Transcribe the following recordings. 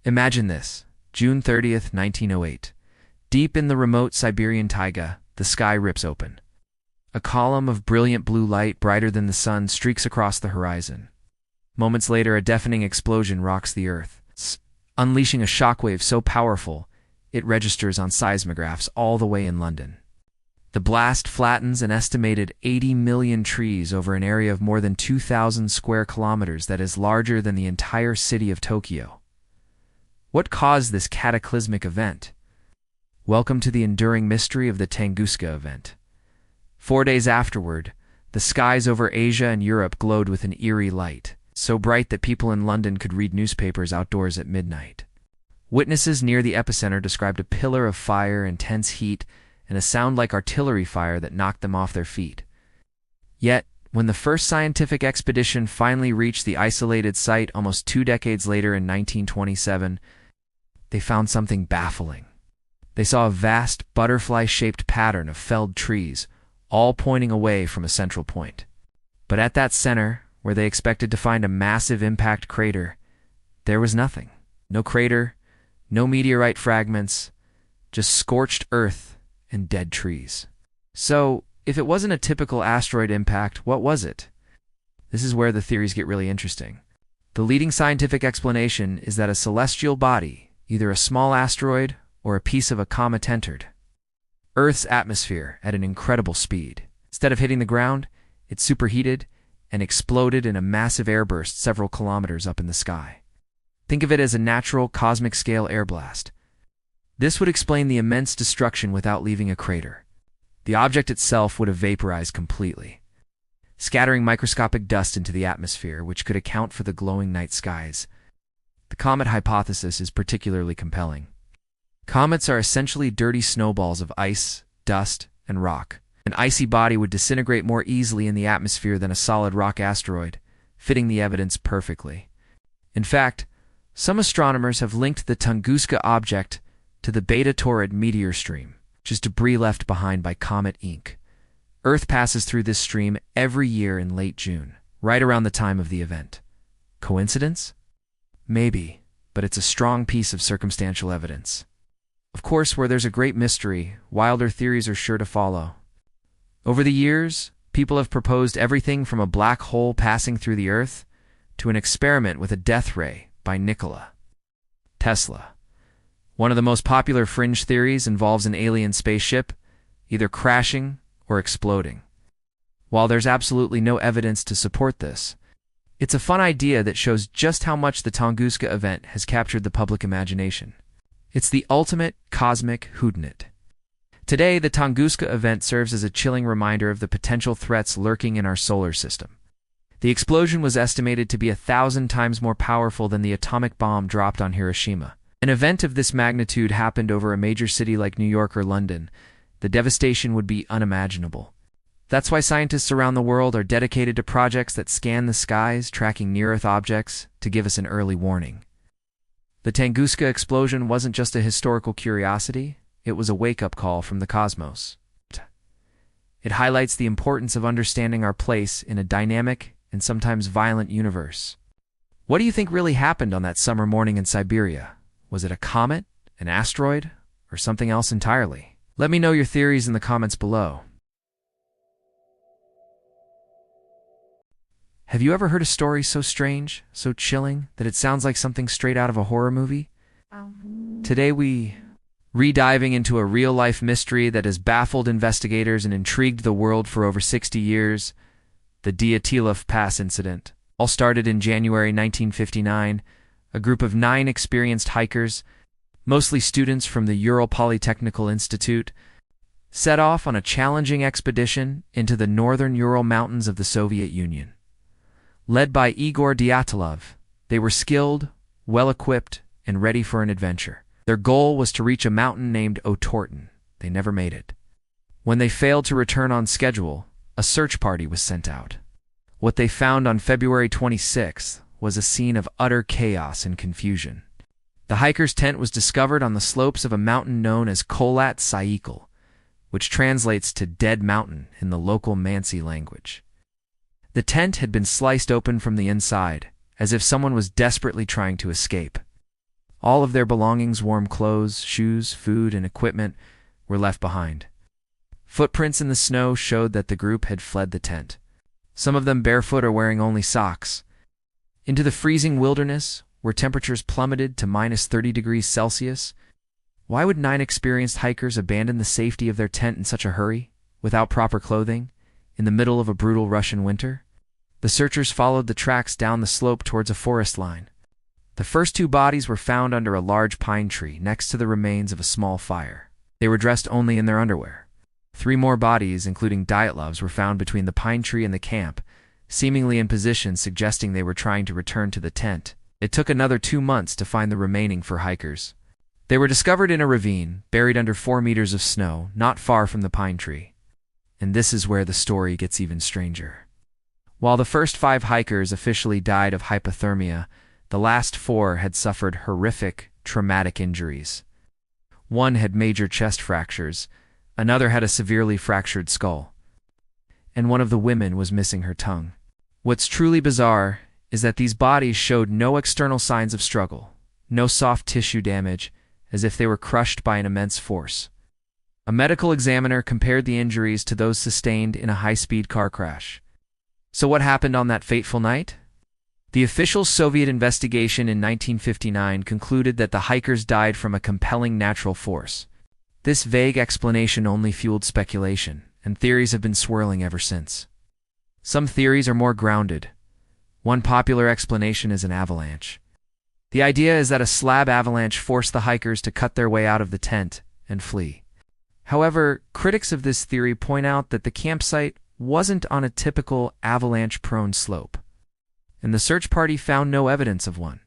Imagine this, June 30th, 1908. Deep in the remote Siberian taiga, the sky rips open. A column of brilliant blue light, brighter than the sun, streaks across the horizon. Moments later, a deafening explosion rocks the earth, unleashing a shockwave so powerful it registers on seismographs all the way in London. The blast flattens an estimated 80 million trees over an area of more than 2,000 square kilometers that is larger than the entire city of Tokyo. What caused this cataclysmic event? Welcome to the enduring mystery of the Tunguska event. 4 days afterward, the skies over Asia and Europe glowed with an eerie light, so bright that people in London could read newspapers outdoors at midnight. Witnesses near the epicenter described a pillar of fire, intense heat, and a sound like artillery fire that knocked them off their feet. Yet, when the first scientific expedition finally reached the isolated site almost 2 decades later in 1927, they found something baffling. They saw a vast, butterfly-shaped pattern of felled trees, all pointing away from a central point. But at that center, where they expected to find a massive impact crater, there was nothing. No crater, no meteorite fragments, just scorched earth and dead trees. So, if it wasn't a typical asteroid impact, what was it? This is where the theories get really interesting. The leading scientific explanation is that a celestial body, either a small asteroid or a piece of a comet, entered Earth's atmosphere at an incredible speed. Instead of hitting the ground, it superheated and exploded in a massive airburst several kilometers up in the sky. Think of it as a natural cosmic-scale air blast. This would explain the immense destruction without leaving a crater. The object itself would have vaporized completely, scattering microscopic dust into the atmosphere, which could account for the glowing night skies. The comet hypothesis is particularly compelling. Comets are essentially dirty snowballs of ice, dust, and rock. An icy body would disintegrate more easily in the atmosphere than a solid rock asteroid, fitting the evidence perfectly. In fact, some astronomers have linked the Tunguska object to the Beta Taurid meteor stream, which is debris left behind by Comet Inc. Earth passes through this stream every year in late June, right around the time of the event. Coincidence? Maybe, but it's a strong piece of circumstantial evidence. Of course, where there's a great mystery, wilder theories are sure to follow. Over the years, people have proposed everything from a black hole passing through the Earth to an experiment with a death ray by Nikola Tesla. One of the most popular fringe theories involves an alien spaceship, either crashing or exploding. While there's absolutely no evidence to support this, it's a fun idea that shows just how much the Tunguska event has captured the public imagination. It's the ultimate cosmic whodunit. Today, the Tunguska event serves as a chilling reminder of the potential threats lurking in our solar system. The explosion was estimated to be 1,000 times more powerful than the atomic bomb dropped on Hiroshima. An event of this magnitude happened over a major city like New York or London. The devastation would be unimaginable. That's why scientists around the world are dedicated to projects that scan the skies, tracking near-Earth objects to give us an early warning. The Tunguska explosion wasn't just a historical curiosity, it was a wake-up call from the cosmos. It highlights the importance of understanding our place in a dynamic and sometimes violent universe. What do you think really happened on that summer morning in Siberia? Was it a comet, an asteroid, or something else entirely? Let me know your theories in the comments below. Have you ever heard a story so strange, so chilling, that it sounds like something straight out of a horror movie? Today we re-diving into a real-life mystery that has baffled investigators and intrigued the world for over 60 years, the Dyatlov Pass incident. All started in January 1959. A group of 9 experienced hikers, mostly students from the Ural Polytechnical Institute, set off on a challenging expedition into the northern Ural Mountains of the Soviet Union. Led by Igor Dyatlov, they were skilled, well-equipped, and ready for an adventure. Their goal was to reach a mountain named Otorten. They never made it. When they failed to return on schedule, a search party was sent out. What they found on February 26th was a scene of utter chaos and confusion. The hiker's tent was discovered on the slopes of a mountain known as Kholat Syakhl, which translates to Dead Mountain in the local Mansi language. The tent had been sliced open from the inside, as if someone was desperately trying to escape. All of their belongings, warm clothes, shoes, food, and equipment, were left behind. Footprints in the snow showed that the group had fled the tent, some of them barefoot or wearing only socks, into the freezing wilderness where temperatures plummeted to -30 degrees Celsius. Why would 9 experienced hikers abandon the safety of their tent in such a hurry, without proper clothing, in the middle of a brutal Russian winter? The searchers followed the tracks down the slope towards a forest line. The first 2 bodies were found under a large pine tree next to the remains of a small fire. They were dressed only in their underwear. 3 more bodies, including Dyatlov's, were found between the pine tree and the camp, seemingly in positions suggesting they were trying to return to the tent. It took another 2 months to find the remaining 4 hikers. They were discovered in a ravine, buried under 4 meters of snow, not far from the pine tree. And this is where the story gets even stranger. While the first 5 hikers officially died of hypothermia, the last 4 had suffered horrific, traumatic injuries. One had major chest fractures, another had a severely fractured skull, and one of the women was missing her tongue. What's truly bizarre is that these bodies showed no external signs of struggle, no soft tissue damage, as if they were crushed by an immense force. A medical examiner compared the injuries to those sustained in a high-speed car crash. So what happened on that fateful night? The official Soviet investigation in 1959 concluded that the hikers died from a compelling natural force. This vague explanation only fueled speculation, and theories have been swirling ever since. Some theories are more grounded. One popular explanation is an avalanche. The idea is that a slab avalanche forced the hikers to cut their way out of the tent and flee. However, critics of this theory point out that the campsite wasn't on a typical avalanche-prone slope, and the search party found no evidence of one.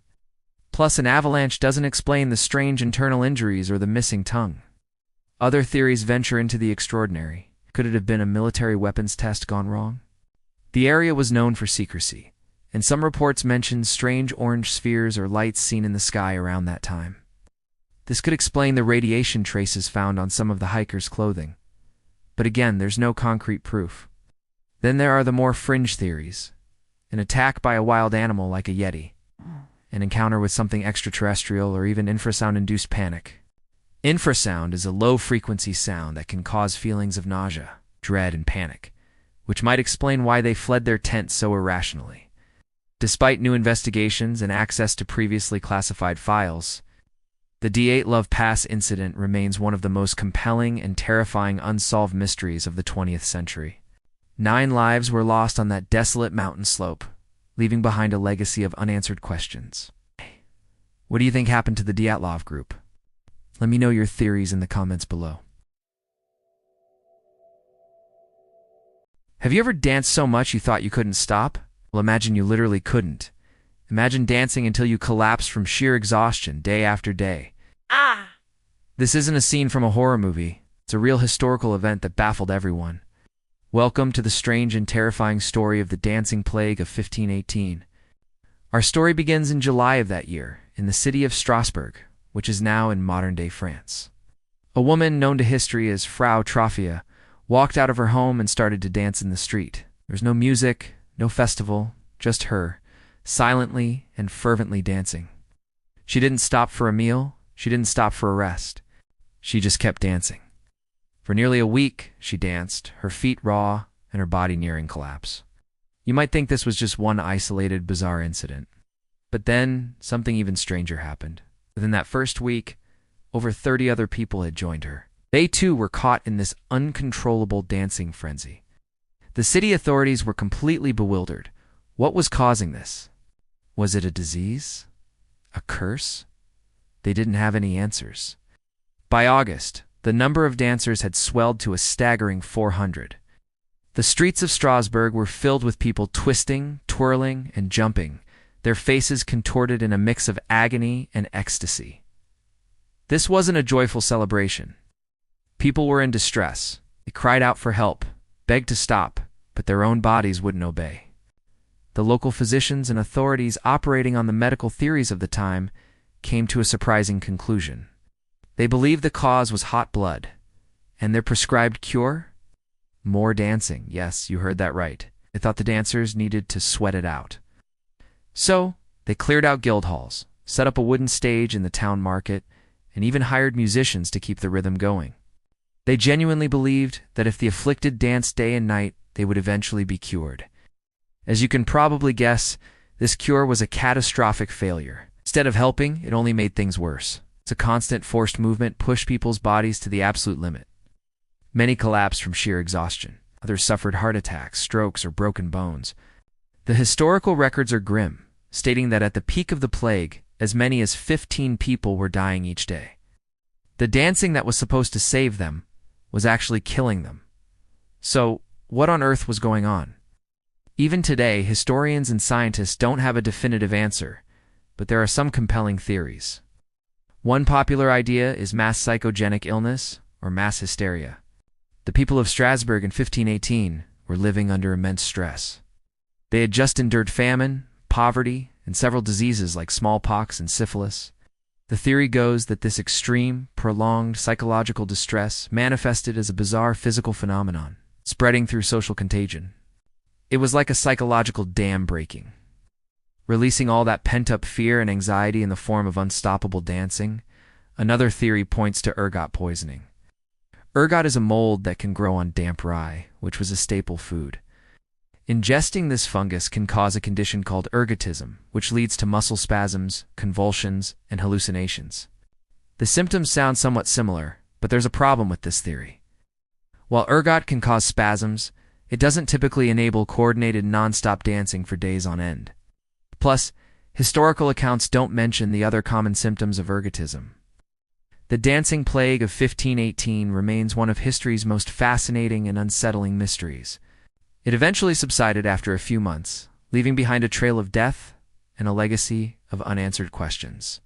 Plus, an avalanche doesn't explain the strange internal injuries or the missing tongue. Other theories venture into the extraordinary. Could it have been a military weapons test gone wrong? The area was known for secrecy, and some reports mention strange orange spheres or lights seen in the sky around that time. This could explain the radiation traces found on some of the hikers' clothing. But again, there's no concrete proof. Then there are the more fringe theories. An attack by a wild animal like a yeti, an encounter with something extraterrestrial, or even infrasound-induced panic. Infrasound is a low-frequency sound that can cause feelings of nausea, dread, and panic, which might explain why they fled their tent so irrationally. Despite new investigations and access to previously classified files, the Dyatlov Pass incident remains one of the most compelling and terrifying unsolved mysteries of the 20th century. 9 lives were lost on that desolate mountain slope, leaving behind a legacy of unanswered questions. What do you think happened to the Dyatlov group? Let me know your theories in the comments below. Have you ever danced so much you thought you couldn't stop? Well, imagine you literally couldn't. Imagine dancing until you collapsed from sheer exhaustion day after day. This isn't a scene from a horror movie. It's a real historical event that baffled everyone. Welcome to the strange and terrifying story of the dancing plague of 1518. Our story begins in July of that year, in the city of Strasbourg, which is now in modern-day France. A woman known to history as Frau Trophia walked out of her home and started to dance in the street. There was no music, no festival, just her, silently and fervently dancing. She didn't stop for a meal, she didn't stop for a rest. She just kept dancing. For nearly a week, she danced, her feet raw and her body nearing collapse. You might think this was just one isolated, bizarre incident. But then, something even stranger happened. Within that first week, over 30 other people had joined her. They too were caught in this uncontrollable dancing frenzy. The city authorities were completely bewildered. What was causing this? Was it a disease? A curse? They didn't have any answers. By August, the number of dancers had swelled to a staggering 400. The streets of Strasbourg were filled with people twisting, twirling, and jumping, their faces contorted in a mix of agony and ecstasy. This wasn't a joyful celebration. People were in distress. They cried out for help, begged to stop, but their own bodies wouldn't obey. The local physicians and authorities operating on the medical theories of the time came to a surprising conclusion. They believed the cause was hot blood, and their prescribed cure? More dancing. Yes, you heard that right. They thought the dancers needed to sweat it out. So, they cleared out guild halls, set up a wooden stage in the town market, and even hired musicians to keep the rhythm going. They genuinely believed that if the afflicted danced day and night, they would eventually be cured. As you can probably guess, this cure was a catastrophic failure. Instead of helping, it only made things worse. It's a constant forced movement pushed people's bodies to the absolute limit. Many collapsed from sheer exhaustion. Others suffered heart attacks, strokes, or broken bones. The historical records are grim, stating that at the peak of the plague, as many as 15 people were dying each day. The dancing that was supposed to save them was actually killing them. So, what on earth was going on? Even today, historians and scientists don't have a definitive answer, but there are some compelling theories. One popular idea is mass psychogenic illness, or mass hysteria. The people of Strasbourg in 1518 were living under immense stress. They had just endured famine, poverty, and several diseases like smallpox and syphilis. The theory goes that this extreme, prolonged psychological distress manifested as a bizarre physical phenomenon, spreading through social contagion. It was like a psychological dam breaking, releasing all that pent-up fear and anxiety in the form of unstoppable dancing. Another theory points to ergot poisoning. Ergot is a mold that can grow on damp rye, which was a staple food. Ingesting this fungus can cause a condition called ergotism, which leads to muscle spasms, convulsions, and hallucinations. The symptoms sound somewhat similar, but there's a problem with this theory. While ergot can cause spasms, it doesn't typically enable coordinated non-stop dancing for days on end. Plus, historical accounts don't mention the other common symptoms of ergotism. The dancing plague of 1518 remains one of history's most fascinating and unsettling mysteries. It eventually subsided after a few months, leaving behind a trail of death and a legacy of unanswered questions.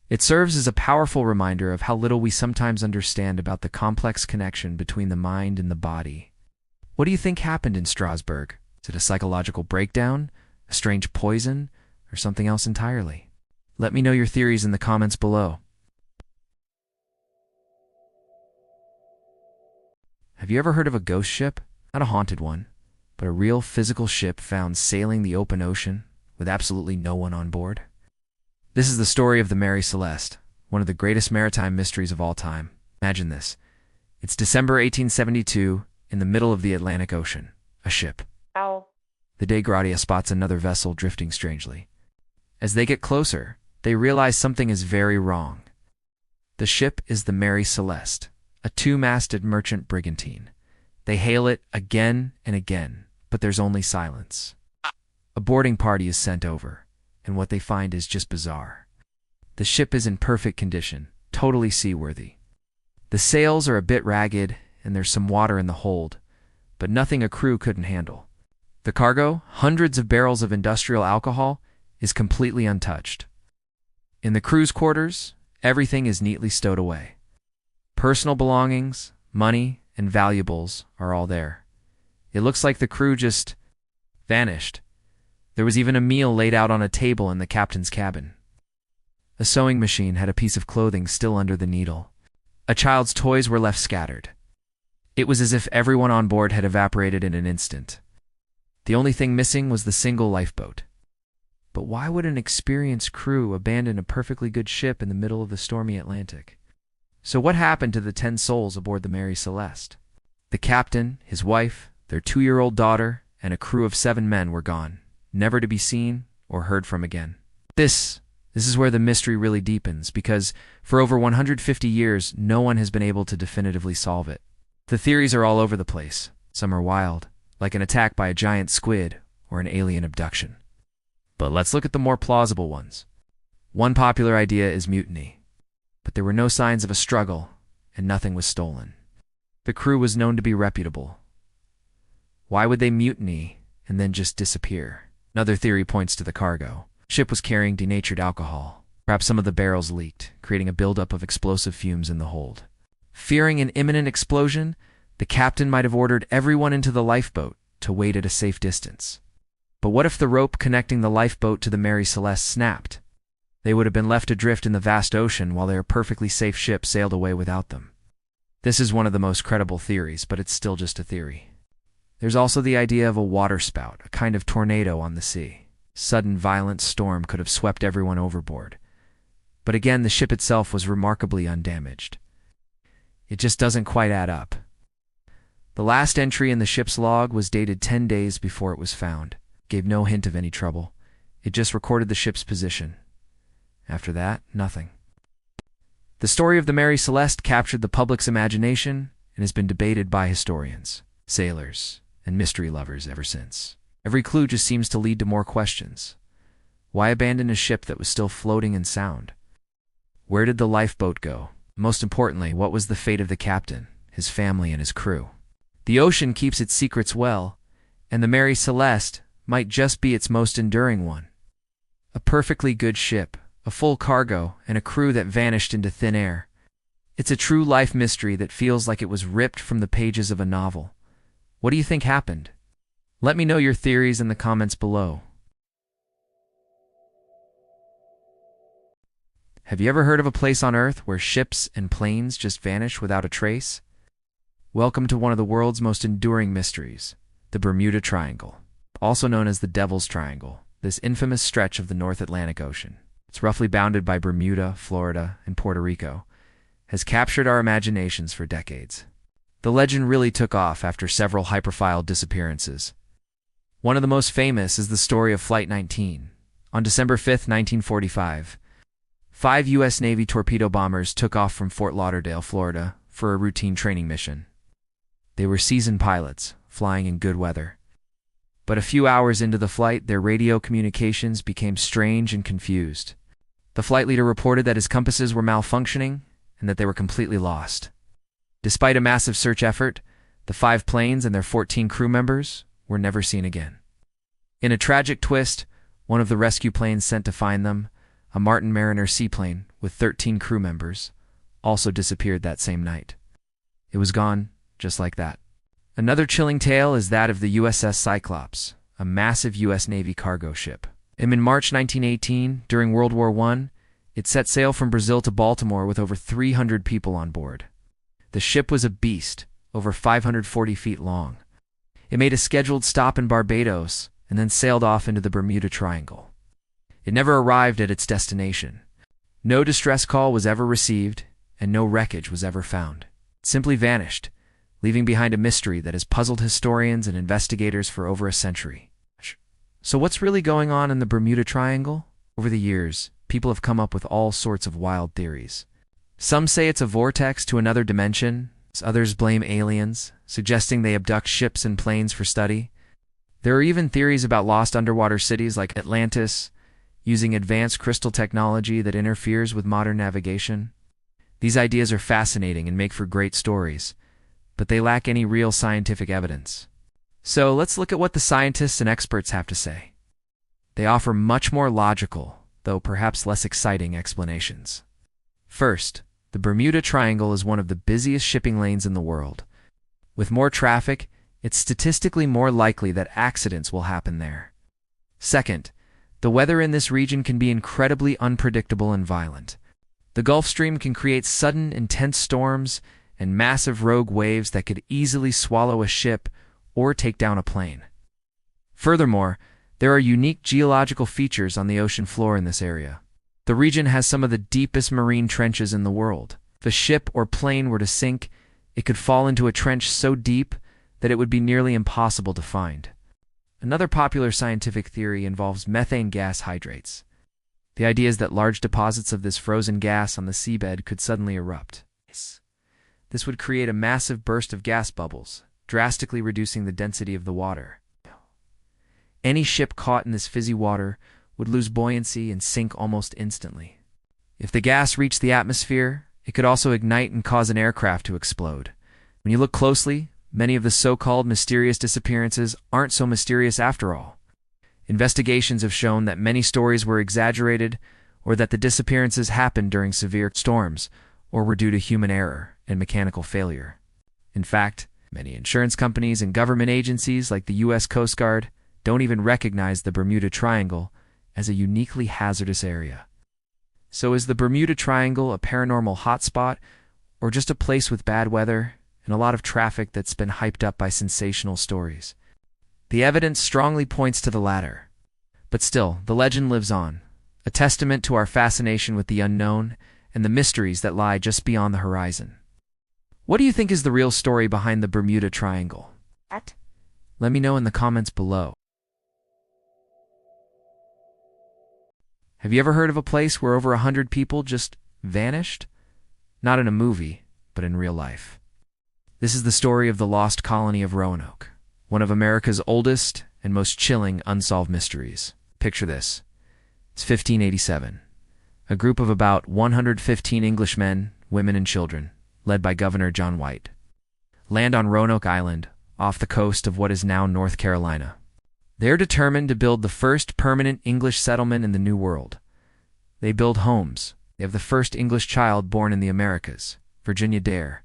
It serves as a powerful reminder of how little we sometimes understand about the complex connection between the mind and the body. What do you think happened in Strasbourg? Is it a psychological breakdown, a strange poison, or something else entirely? Let me know your theories in the comments below. Have you ever heard of a ghost ship? Not a haunted one, but a real physical ship found sailing the open ocean with absolutely no one on board? This is the story of the Mary Celeste, one of the greatest maritime mysteries of all time. Imagine this. It's December 1872, in the middle of the Atlantic Ocean. A ship. Ow. The day Gradia spots another vessel drifting strangely. As they get closer, they realize something is very wrong. The ship is the Mary Celeste, a two-masted merchant brigantine. They hail it again and again, but there's only silence. A boarding party is sent over, and what they find is just bizarre. The ship is in perfect condition, totally seaworthy. The sails are a bit ragged, and there's some water in the hold, but nothing a crew couldn't handle. The cargo, hundreds of barrels of industrial alcohol, is completely untouched. In the crew's quarters, everything is neatly stowed away. Personal belongings, money, and valuables are all there. It looks like the crew just vanished. There was even a meal laid out on a table in the captain's cabin. A sewing machine had a piece of clothing still under the needle. A child's toys were left scattered. It was as if everyone on board had evaporated in an instant. The only thing missing was the single lifeboat. But why would an experienced crew abandon a perfectly good ship in the middle of the stormy Atlantic? So what happened to the 10 souls aboard the Mary Celeste? The captain, his wife, their 2-year-old daughter, and a crew of 7 men were gone, never to be seen or heard from again. This is where the mystery really deepens, because for over 150 years, no one has been able to definitively solve it. The theories are all over the place. Some are wild, like an attack by a giant squid or an alien abduction. But let's look at the more plausible ones. One popular idea is mutiny. But there were no signs of a struggle, and nothing was stolen. The crew was known to be reputable. Why would they mutiny and then just disappear? Another theory points to the cargo. The ship was carrying denatured alcohol. Perhaps some of the barrels leaked, creating a buildup of explosive fumes in the hold. Fearing an imminent explosion, the captain might have ordered everyone into the lifeboat to wait at a safe distance. But what if the rope connecting the lifeboat to the Mary Celeste snapped? They would have been left adrift in the vast ocean while their perfectly safe ship sailed away without them. This is one of the most credible theories, but it's still just a theory. There's also the idea of a waterspout, a kind of tornado on the sea. Sudden violent storm could have swept everyone overboard, But again, the ship itself was remarkably undamaged. It just doesn't quite add up. The last entry in the ship's log was dated 10 days before it was found. Gave no hint of any trouble. It just recorded the ship's position. After that, nothing. The story of the Mary Celeste captured the public's imagination and has been debated by historians, sailors, and mystery lovers ever since. Every clue just seems to lead to more questions. Why abandon a ship that was still floating in sound? Where did the lifeboat go? Most importantly, what was the fate of the captain, his family, and his crew? The ocean keeps its secrets well, and the Mary Celeste might just be its most enduring one. A perfectly good ship, a full cargo, and a crew that vanished into thin air. It's a true life mystery that feels like it was ripped from the pages of a novel. What do you think happened? Let me know your theories in the comments below. Have you ever heard of a place on Earth where ships and planes just vanish without a trace? Welcome to one of the world's most enduring mysteries, the Bermuda Triangle, also known as the Devil's Triangle, this infamous stretch of the North Atlantic Ocean. It's roughly bounded by Bermuda, Florida, and Puerto Rico, has captured our imaginations for decades. The legend really took off after several high-profile disappearances. One of the most famous is the story of Flight 19. On December 5, 1945, 5 U.S. Navy torpedo bombers took off from Fort Lauderdale, Florida, for a routine training mission. They were seasoned pilots, flying in good weather. But a few hours into the flight, their radio communications became strange and confused. The flight leader reported that his compasses were malfunctioning and that they were completely lost. Despite a massive search effort, the 5 planes and their 14 crew members were never seen again. In a tragic twist, one of the rescue planes sent to find them, a Martin Mariner seaplane with 13 crew members, also disappeared that same night. It was gone, just like that. Another chilling tale is that of the USS Cyclops, a massive U.S. Navy cargo ship. In March 1918, during World War I, it set sail from Brazil to Baltimore with over 300 people on board. The ship was a beast, over 540 feet long. It made a scheduled stop in Barbados and then sailed off into the Bermuda Triangle. It never arrived at its destination. No distress call was ever received, and no wreckage was ever found. It simply vanished, leaving behind a mystery that has puzzled historians and investigators for over a century. So what's really going on in the Bermuda Triangle? Over the years, people have come up with all sorts of wild theories. Some say it's a vortex to another dimension. Others blame aliens, suggesting they abduct ships and planes for study. There are even theories about lost underwater cities like Atlantis, using advanced crystal technology that interferes with modern navigation. These ideas are fascinating and make for great stories, but they lack any real scientific evidence. So let's look at what the scientists and experts have to say. They offer much more logical, though perhaps less exciting explanations. First, the Bermuda Triangle is one of the busiest shipping lanes in the world. With more traffic, it's statistically more likely that accidents will happen there. Second, the weather in this region can be incredibly unpredictable and violent. The Gulf Stream can create sudden, intense storms and massive rogue waves that could easily swallow a ship or take down a plane. Furthermore, there are unique geological features on the ocean floor in this area. The region has some of the deepest marine trenches in the world. If a ship or plane were to sink, it could fall into a trench so deep that it would be nearly impossible to find. Another popular scientific theory involves methane gas hydrates. The idea is that large deposits of this frozen gas on the seabed could suddenly erupt. This would create a massive burst of gas bubbles, drastically reducing the density of the water. Any ship caught in this fizzy water would lose buoyancy and sink almost instantly. If the gas reached the atmosphere, it could also ignite and cause an aircraft to explode. When you look closely, many of the so-called mysterious disappearances aren't so mysterious after all. Investigations have shown that many stories were exaggerated, or that the disappearances happened during severe storms, or were due to human error and mechanical failure. In fact, many insurance companies and government agencies like the U.S. Coast Guard don't even recognize the Bermuda Triangle as a uniquely hazardous area. So is the Bermuda Triangle a paranormal hotspot, or just a place with bad weather and a lot of traffic that's been hyped up by sensational stories? The evidence strongly points to the latter. But still, the legend lives on. a testament to our fascination with the unknown and the mysteries that lie just beyond the horizon. What do you think is the real story behind the Bermuda Triangle? Let me know in the comments below. Have you ever heard of a place where over 100 people just vanished? Not in a movie, but in real life. This is the story of the lost colony of Roanoke, one of America's oldest and most chilling unsolved mysteries. Picture this. It's 1587. A group of about 115 Englishmen, women, and children, led by Governor John White, land on Roanoke Island, off the coast of what is now North Carolina. They're determined to build the first permanent English settlement in the New World. They build homes. They have the first English child born in the Americas, Virginia Dare,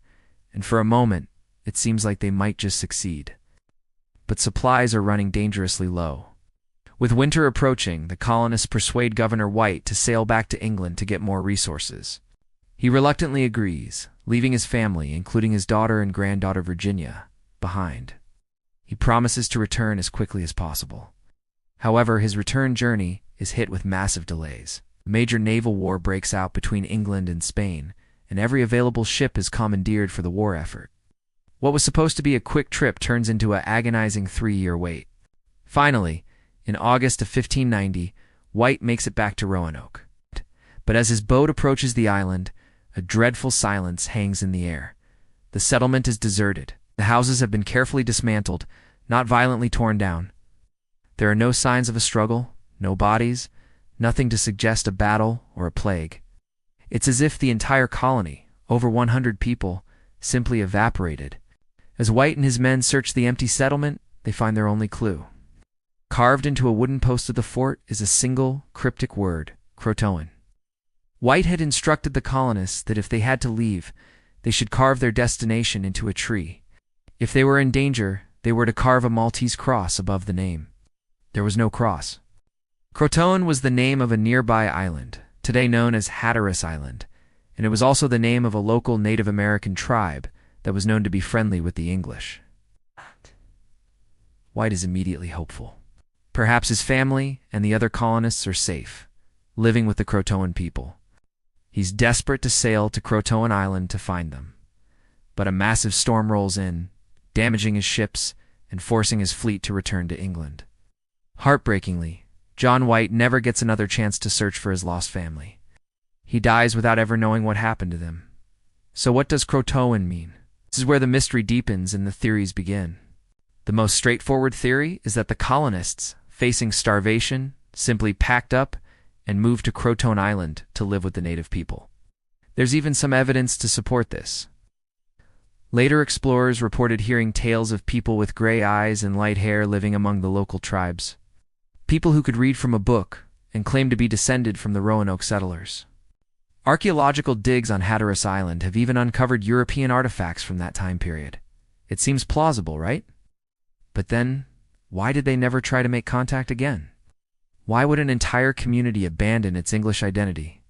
and for a moment, it seems like they might just succeed. But supplies are running dangerously low. With winter approaching, the colonists persuade Governor White to sail back to England to get more resources. He reluctantly agrees, leaving his family, including his daughter and granddaughter Virginia, behind. He promises to return as quickly as possible. However, his return journey is hit with massive delays. A major naval war breaks out between England and Spain, and every available ship is commandeered for the war effort. What was supposed to be a quick trip turns into an agonizing 3-year wait. Finally, in August of 1590, White makes it back to Roanoke. But as his boat approaches the island, a dreadful silence hangs in the air. The settlement is deserted. The houses have been carefully dismantled, not violently torn down. There are no signs of a struggle, no bodies, nothing to suggest a battle or a plague. It's as if the entire colony, over 100 people, simply evaporated. As White and his men search the empty settlement, they find their only clue. Carved into a wooden post of the fort is a single, cryptic word, Croatoan. White had instructed the colonists that if they had to leave, they should carve their destination into a tree. If they were in danger, they were to carve a Maltese cross above the name. There was no cross. Croatoan was the name of a nearby island, today known as Hatteras Island, and it was also the name of a local Native American tribe that was known to be friendly with the English. White is immediately hopeful. Perhaps his family and the other colonists are safe, living with the Croatoan people. He's desperate to sail to Croatoan Island to find them. But a massive storm rolls in, damaging his ships and forcing his fleet to return to England. Heartbreakingly, John White never gets another chance to search for his lost family. He dies without ever knowing what happened to them. So what does Croatoan mean? This is where the mystery deepens and the theories begin. The most straightforward theory is that the colonists, facing starvation, simply packed up and moved to Croatoan Island to live with the native people. There's even some evidence to support this. Later explorers reported hearing tales of people with gray eyes and light hair living among the local tribes. People who could read from a book and claimed to be descended from the Roanoke settlers. Archaeological digs on Hatteras Island have even uncovered European artifacts from that time period. It seems plausible, right? But then, why did they never try to make contact again? Why would an entire community abandon its English identity?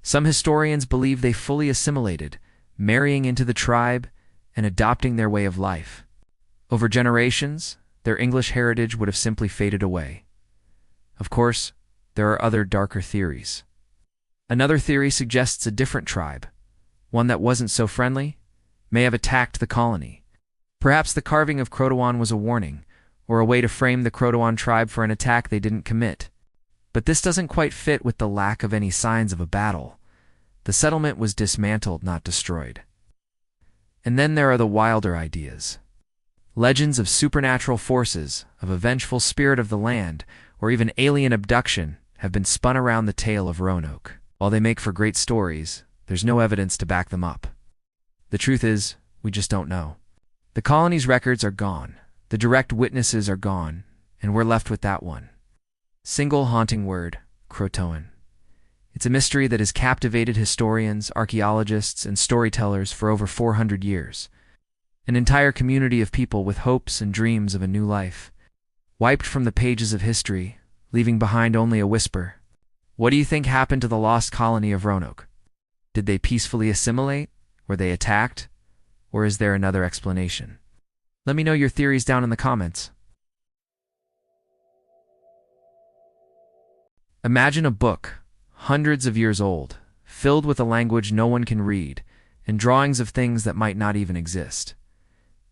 Some historians believe they fully assimilated, marrying into the tribe and adopting their way of life. Over generations, their English heritage would have simply faded away. Of course, there are other darker theories. Another theory suggests a different tribe, one that wasn't so friendly, may have attacked the colony. Perhaps the carving of Croatoan was a warning, or a way to frame the Croatoan tribe for an attack they didn't commit. But this doesn't quite fit with the lack of any signs of a battle. The settlement was dismantled, not destroyed. And then there are the wilder ideas. Legends of supernatural forces, of a vengeful spirit of the land, or even alien abduction have been spun around the tale of Roanoke. While they make for great stories, there's no evidence to back them up. The truth is, we just don't know. The colony's records are gone, the direct witnesses are gone, and we're left with that one single haunting word, Croatoan. It's a mystery that has captivated historians, archaeologists, and storytellers for over 400 years. An entire community of people with hopes and dreams of a new life, wiped from the pages of history, leaving behind only a whisper. What do you think happened to the lost colony of Roanoke? Did they peacefully assimilate? Were they attacked? Or is there another explanation? Let me know your theories down in the comments. Imagine a book, hundreds of years old, filled with a language no one can read, and drawings of things that might not even exist.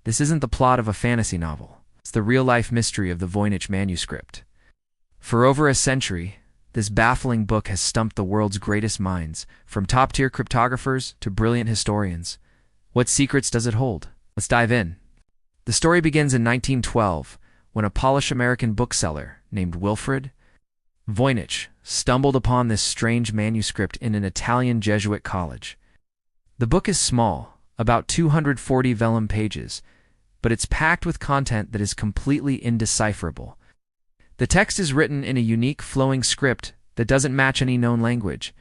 This isn't the plot of a fantasy novel. It's the real-life mystery of the Voynich Manuscript. For over a century, this baffling book has stumped the world's greatest minds, from top-tier cryptographers to brilliant historians. What secrets does it hold? Let's dive in. The story begins in 1912, when a Polish-American bookseller named Wilfred Voynich stumbled upon this strange manuscript in an Italian Jesuit college. The book is small, about 240 vellum pages, but it's packed with content that is completely indecipherable. The text is written in a unique flowing script that doesn't match any known language.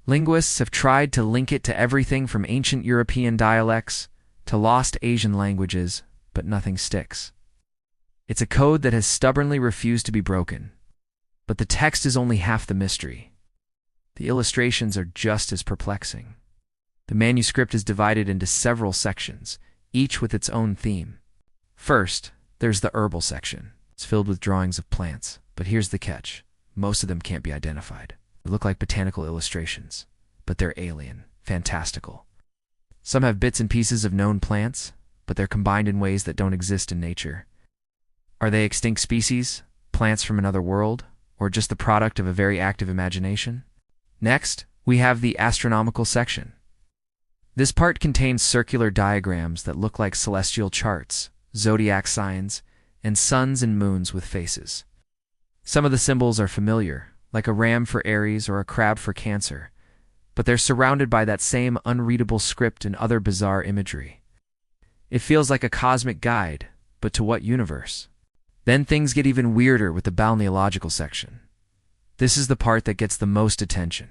Linguists have tried to link it to everything from ancient European dialects to lost Asian languages, but nothing sticks. It's a code that has stubbornly refused to be broken. But the text is only half the mystery. The illustrations are just as perplexing. The manuscript is divided into several sections, each with its own theme. First, there's the herbal section. It's filled with drawings of plants, but here's the catch. Most of them can't be identified. They look like botanical illustrations, but they're alien, fantastical. Some have bits and pieces of known plants, but they're combined in ways that don't exist in nature. Are they extinct species, plants from another world, or just the product of a very active imagination? Next, we have the astronomical section. This part contains circular diagrams that look like celestial charts, zodiac signs, and suns and moons with faces. Some of the symbols are familiar, like a ram for Aries or a crab for Cancer, but they're surrounded by that same unreadable script and other bizarre imagery. It feels like a cosmic guide, but to what universe? Then things get even weirder with the balneological section. This is the part that gets the most attention.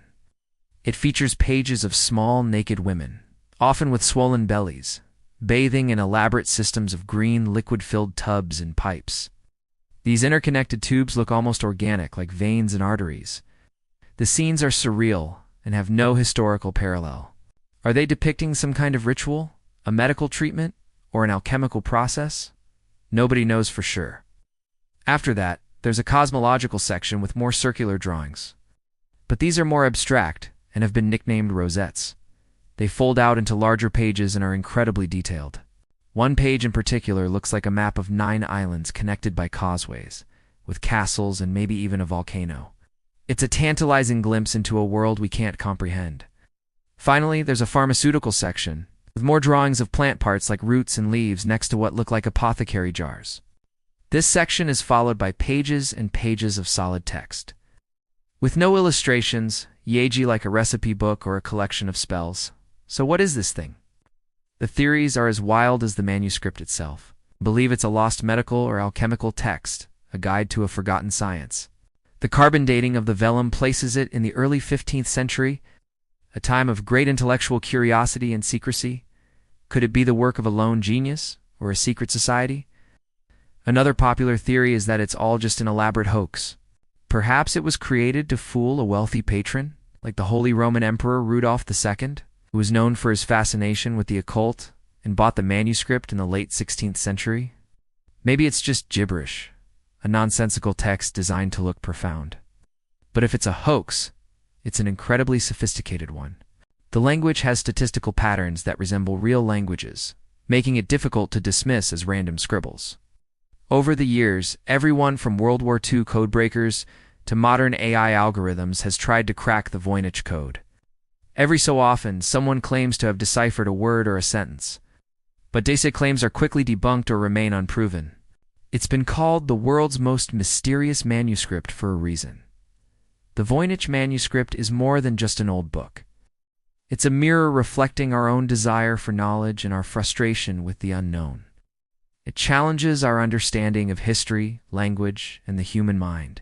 It features pages of small, naked women, often with swollen bellies, bathing in elaborate systems of green, liquid-filled tubs and pipes. These interconnected tubes look almost organic, like veins and arteries. The scenes are surreal and have no historical parallel. Are they depicting some kind of ritual, a medical treatment, or an alchemical process? Nobody knows for sure. After that, there's a cosmological section with more circular drawings. But these are more abstract and have been nicknamed rosettes. They fold out into larger pages and are incredibly detailed. One page in particular looks like a map of 9 islands connected by causeways, with castles and maybe even a volcano. It's a tantalizing glimpse into a world we can't comprehend. Finally, there's a pharmaceutical section, with more drawings of plant parts like roots and leaves next to what look like apothecary jars. This section is followed by pages and pages of solid text. With no illustrations, Yeji like a recipe book or a collection of spells. So what is this thing? The theories are as wild as the manuscript itself. Believe it's a lost medical or alchemical text, a guide to a forgotten science. The carbon dating of the vellum places it in the early 15th century, a time of great intellectual curiosity and secrecy. Could it be the work of a lone genius or a secret society? Another popular theory is that it's all just an elaborate hoax. Perhaps it was created to fool a wealthy patron, like the Holy Roman Emperor Rudolph II, who was known for his fascination with the occult and bought the manuscript in the late 16th century. Maybe it's just gibberish, a nonsensical text designed to look profound. But if it's a hoax, it's an incredibly sophisticated one. The language has statistical patterns that resemble real languages, making it difficult to dismiss as random scribbles. Over the years, everyone from World War II codebreakers to modern AI algorithms has tried to crack the Voynich code. Every so often, someone claims to have deciphered a word or a sentence. But these claims are quickly debunked or remain unproven. It's been called the world's most mysterious manuscript for a reason. The Voynich Manuscript is more than just an old book. It's a mirror reflecting our own desire for knowledge and our frustration with the unknown. It challenges our understanding of history, language, and the human mind.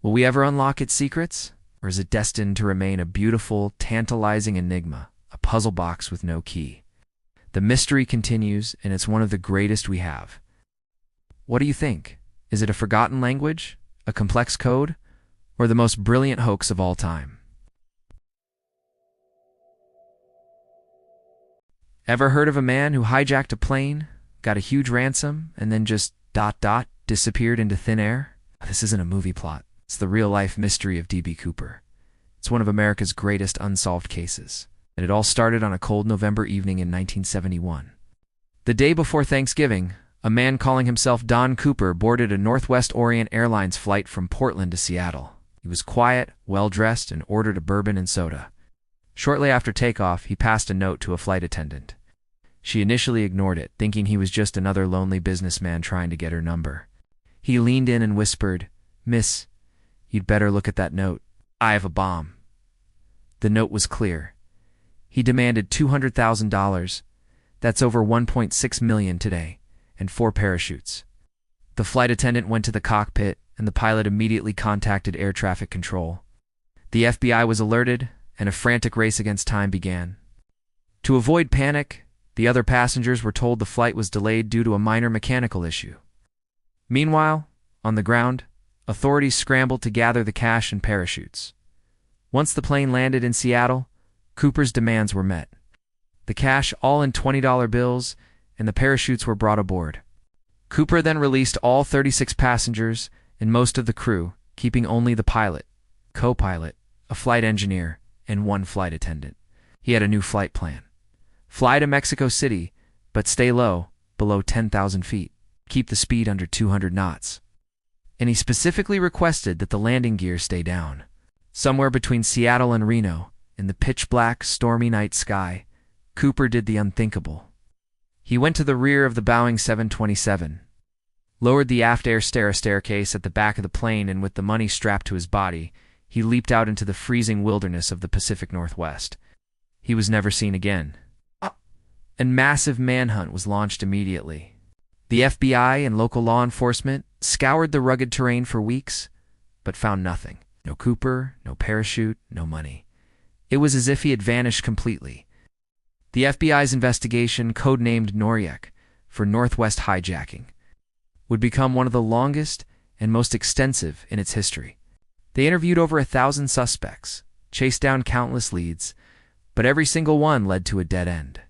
Will we ever unlock its secrets? Or is it destined to remain a beautiful, tantalizing enigma, a puzzle box with no key? The mystery continues, and it's one of the greatest we have. What do you think? Is it a forgotten language, a complex code, or the most brilliant hoax of all time? Ever heard of a man who hijacked a plane, got a huge ransom, and then just disappeared into thin air? This isn't a movie plot. It's the real-life mystery of D.B. Cooper. It's one of America's greatest unsolved cases, and it all started on a cold November evening in 1971. The day before Thanksgiving, a man calling himself Don Cooper boarded a Northwest Orient Airlines flight from Portland to Seattle. He was quiet, well-dressed, and ordered a bourbon and soda. Shortly after takeoff, he passed a note to a flight attendant. She initially ignored it, thinking he was just another lonely businessman trying to get her number. He leaned in and whispered, "Miss, you'd better look at that note. I have a bomb." The note was clear. He demanded $200,000. That's over $1.6 million today, and 4 parachutes. The flight attendant went to the cockpit, and the pilot immediately contacted air traffic control. The FBI was alerted, and a frantic race against time began. To avoid panic, the other passengers were told the flight was delayed due to a minor mechanical issue. Meanwhile, on the ground, authorities scrambled to gather the cash and parachutes. Once the plane landed in Seattle, Cooper's demands were met. The cash all in $20 bills, and the parachutes were brought aboard. Cooper then released all 36 passengers and most of the crew, keeping only the pilot, co-pilot, a flight engineer, and 1 flight attendant. He had a new flight plan. Fly to Mexico City, but stay low, below 10,000 feet. Keep the speed under 200 knots. And he specifically requested that the landing gear stay down. Somewhere between Seattle and Reno, in the pitch-black, stormy night sky, Cooper did the unthinkable. He went to the rear of the Boeing 727, lowered the aft air staircase at the back of the plane, and with the money strapped to his body, he leaped out into the freezing wilderness of the Pacific Northwest. He was never seen again. A massive manhunt was launched immediately. The FBI and local law enforcement scoured the rugged terrain for weeks, but found nothing. No Cooper, no parachute, no money. It was as if he had vanished completely. The FBI's investigation, codenamed Noryek for Northwest hijacking, would become one of the longest and most extensive in its history. They interviewed over 1,000 suspects, chased down countless leads, but every single one led to a dead end.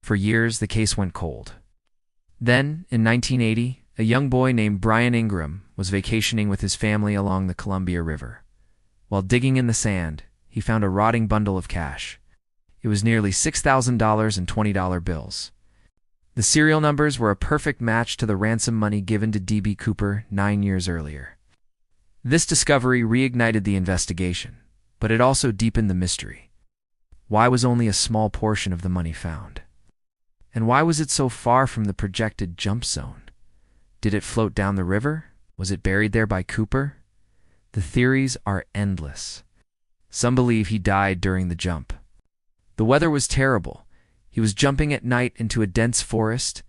For years, the case went cold. Then, in 1980, a young boy named Brian Ingram was vacationing with his family along the Columbia River. While digging in the sand, he found a rotting bundle of cash. It was nearly $6,000 in $20 bills. The serial numbers were a perfect match to the ransom money given to D.B. Cooper 9 years earlier. This discovery reignited the investigation, but it also deepened the mystery. Why was only a small portion of the money found? And why was it so far from the projected jump zone? Did it float down the river? Was it buried there by Cooper? The theories are endless. Some believe he died during the jump. The weather was terrible. He was jumping at night into a dense forest,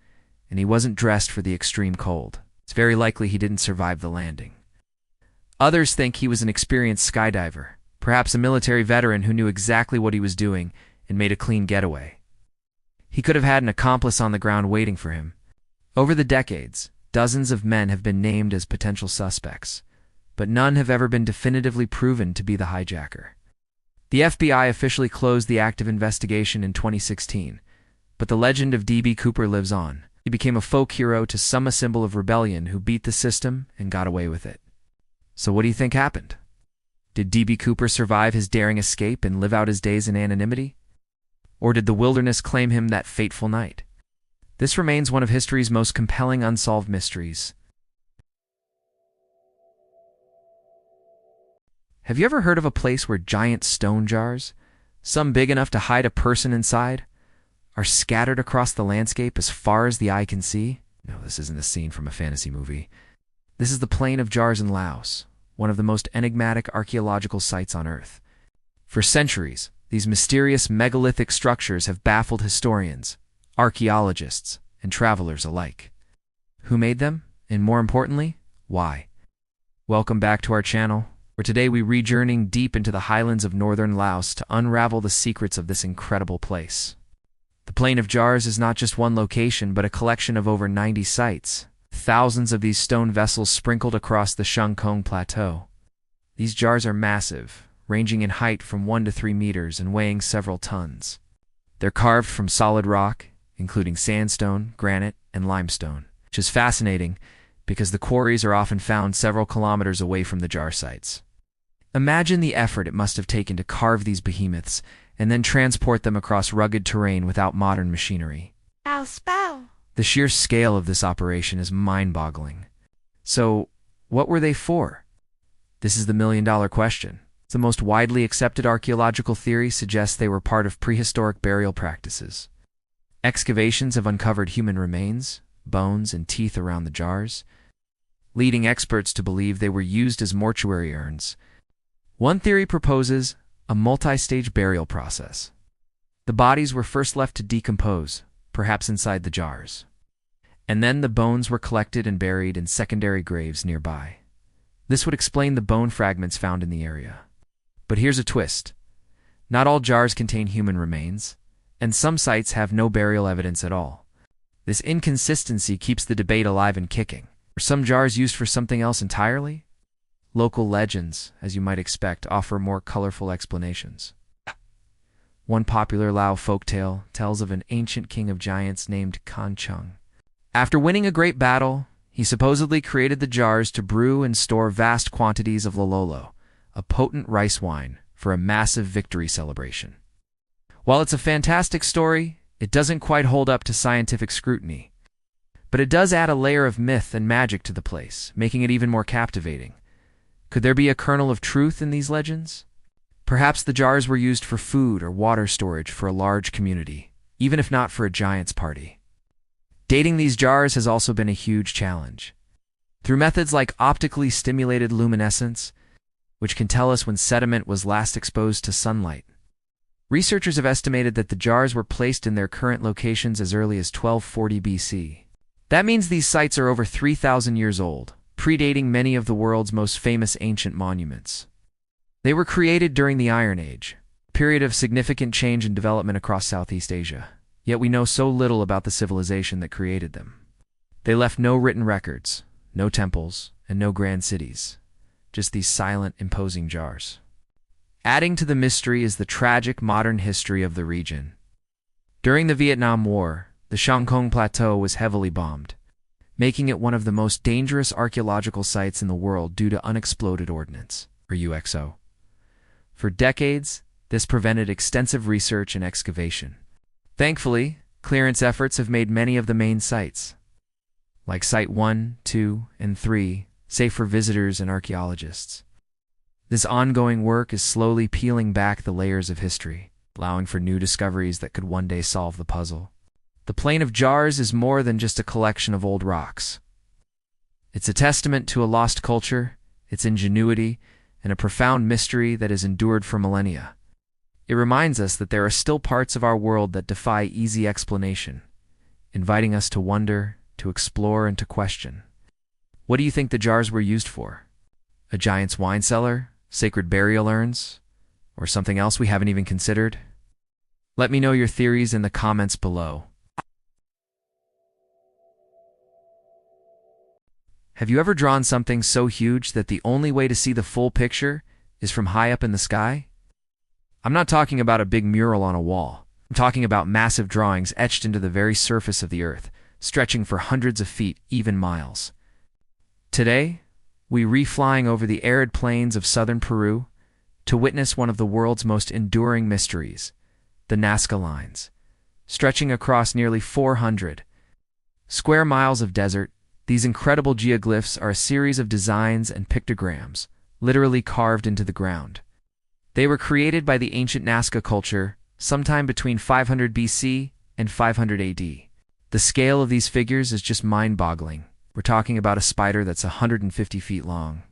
and he wasn't dressed for the extreme cold. It's very likely he didn't survive the landing. Others think he was an experienced skydiver, perhaps a military veteran who knew exactly what he was doing and made a clean getaway. He could have had an accomplice on the ground waiting for him. Over the decades, dozens of men have been named as potential suspects, but none have ever been definitively proven to be the hijacker. The FBI officially closed the active investigation in 2016, but the legend of D.B. Cooper lives on. He became a folk hero to some, a symbol of rebellion who beat the system and got away with it. So what do you think happened? Did D.B. Cooper survive his daring escape and live out his days in anonymity? Or did the wilderness claim him that fateful night? This remains one of history's most compelling unsolved mysteries. Have you ever heard of a place where giant stone jars, some big enough to hide a person inside, are scattered across the landscape as far as the eye can see? No, this isn't a scene from a fantasy movie. This is the Plain of Jars in Laos, one of the most enigmatic archaeological sites on Earth. For centuries, these mysterious megalithic structures have baffled historians, archaeologists, and travelers alike. Who made them? And more importantly, why? Welcome back to our channel, where today we rejourney deep into the highlands of northern Laos to unravel the secrets of this incredible place. The Plain of Jars is not just one location, but a collection of over 90 sites, thousands of these stone vessels sprinkled across the Shangkong Plateau. These jars are massive, ranging in height from 1 to 3 meters and weighing several tons. They're carved from solid rock, including sandstone, granite, and limestone. Which is fascinating, because the quarries are often found several kilometers away from the jar sites. Imagine the effort it must have taken to carve these behemoths and then transport them across rugged terrain without modern machinery. The sheer scale of this operation is mind-boggling. So, what were they for? This is the million-dollar question. The most widely accepted archaeological theory suggests they were part of prehistoric burial practices. Excavations have uncovered human remains, bones, and teeth around the jars, leading experts to believe they were used as mortuary urns. One theory proposes a multi-stage burial process. The bodies were first left to decompose, perhaps inside the jars, and then the bones were collected and buried in secondary graves nearby. This would explain the bone fragments found in the area. But here's a twist. Not all jars contain human remains, and some sites have no burial evidence at all. This inconsistency keeps the debate alive and kicking. Are some jars used for something else entirely? Local legends, as you might expect, offer more colorful explanations. One popular Lao folktale tells of an ancient king of giants named Kan Chung. After winning a great battle, he supposedly created the jars to brew and store vast quantities of lololo, a potent rice wine, for a massive victory celebration. While it's a fantastic story, it doesn't quite hold up to scientific scrutiny. But it does add a layer of myth and magic to the place, making it even more captivating. Could there be a kernel of truth in these legends? Perhaps the jars were used for food or water storage for a large community, even if not for a giant's party. Dating these jars has also been a huge challenge. Through methods like optically stimulated luminescence, which can tell us when sediment was last exposed to sunlight, researchers have estimated that the jars were placed in their current locations as early as 1240 BC. That means these sites are over 3,000 years old, predating many of the world's most famous ancient monuments. They were created during the Iron Age, a period of significant change and development across Southeast Asia, yet we know so little about the civilization that created them. They left no written records, no temples, and no grand cities, just these silent, imposing jars. Adding to the mystery is the tragic modern history of the region. During the Vietnam War, the Shangkong Plateau was heavily bombed, making it one of the most dangerous archaeological sites in the world due to unexploded ordnance, or UXO. For decades, this prevented extensive research and excavation. Thankfully, clearance efforts have made many of the main sites, like Site 1, 2, and 3, safe for visitors and archaeologists. This ongoing work is slowly peeling back the layers of history, allowing for new discoveries that could one day solve the puzzle. The Plain of Jars is more than just a collection of old rocks. It's a testament to a lost culture, its ingenuity, and a profound mystery that has endured for millennia. It reminds us that there are still parts of our world that defy easy explanation, inviting us to wonder, to explore, and to question. What do you think the jars were used for? A giant's wine cellar? Sacred burial urns? Or something else we haven't even considered? Let me know your theories in the comments below. Have you ever drawn something so huge that the only way to see the full picture is from high up in the sky? I'm not talking about a big mural on a wall. I'm talking about massive drawings etched into the very surface of the earth, stretching for hundreds of feet, even miles. Today, we re-flying over the arid plains of southern Peru to witness one of the world's most enduring mysteries, the Nazca Lines. Stretching across nearly 400 square miles of desert, these incredible geoglyphs are a series of designs and pictograms, literally carved into the ground. They were created by the ancient Nazca culture sometime between 500 BC and 500 AD. The scale of these figures is just mind-boggling. We're talking about a spider that's 150 feet long,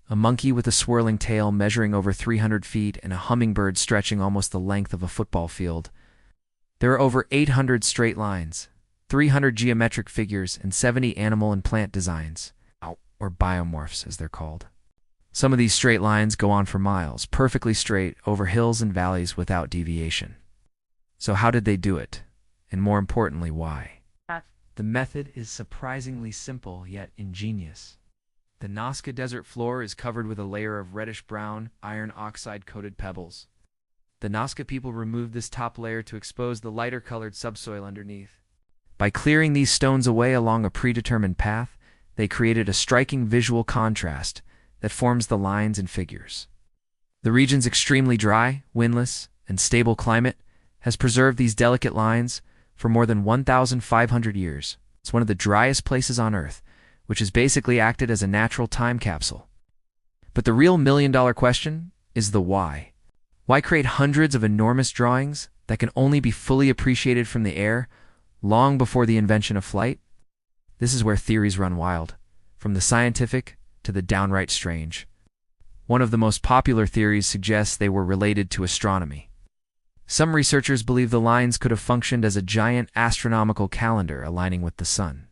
a monkey with a swirling tail measuring over 300 feet, and a hummingbird stretching almost the length of a football field. There are over 800 straight lines, 300 geometric figures, and 70 animal and plant designs, or biomorphs as they're called. Some of these straight lines go on for miles, perfectly straight, over hills and valleys without deviation. So how did they do it? And more importantly, why? The method is surprisingly simple yet ingenious. The Nazca desert floor is covered with a layer of reddish-brown, iron oxide-coated pebbles. The Nazca people removed this top layer to expose the lighter-colored subsoil underneath. By clearing these stones away along a predetermined path, they created a striking visual contrast that forms the lines and figures. The region's extremely dry, windless, and stable climate has preserved these delicate lines for more than 1,500 years. It's one of the driest places on Earth, which has basically acted as a natural time capsule. But the real million-dollar question is the why. Why create hundreds of enormous drawings that can only be fully appreciated from the air long before the invention of flight? This is where theories run wild, from the scientific to the downright strange. One of the most popular theories suggests they were related to astronomy. Some researchers believe the lines could have functioned as a giant astronomical calendar aligning with the sun,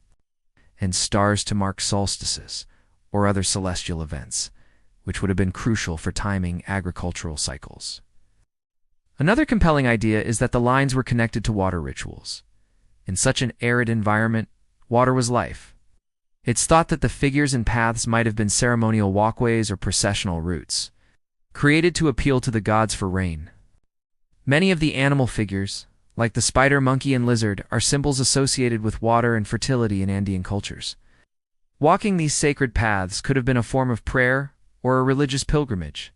and stars to mark solstices or other celestial events, which would have been crucial for timing agricultural cycles. Another compelling idea is that the lines were connected to water rituals. In such an arid environment, water was life. It's thought that the figures and paths might have been ceremonial walkways or processional routes, created to appeal to the gods for rain. Many of the animal figures, like the spider, monkey, and lizard, are symbols associated with water and fertility in Andean cultures. Walking these sacred paths could have been a form of prayer or a religious pilgrimage.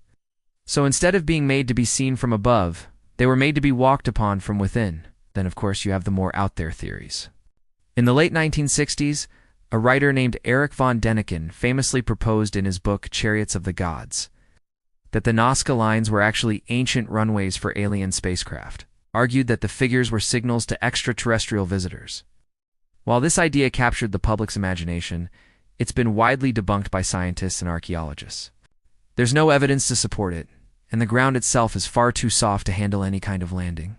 So instead of being made to be seen from above, they were made to be walked upon from within. Then, of course, you have the more out there theories. In the late 1960s, a writer named Erich von Däniken famously proposed in his book Chariots of the Gods that the Nazca lines were actually ancient runways for alien spacecraft, argued that the figures were signals to extraterrestrial visitors. While this idea captured the public's imagination, it's been widely debunked by scientists and archaeologists. There's no evidence to support it, and the ground itself is far too soft to handle any kind of landing.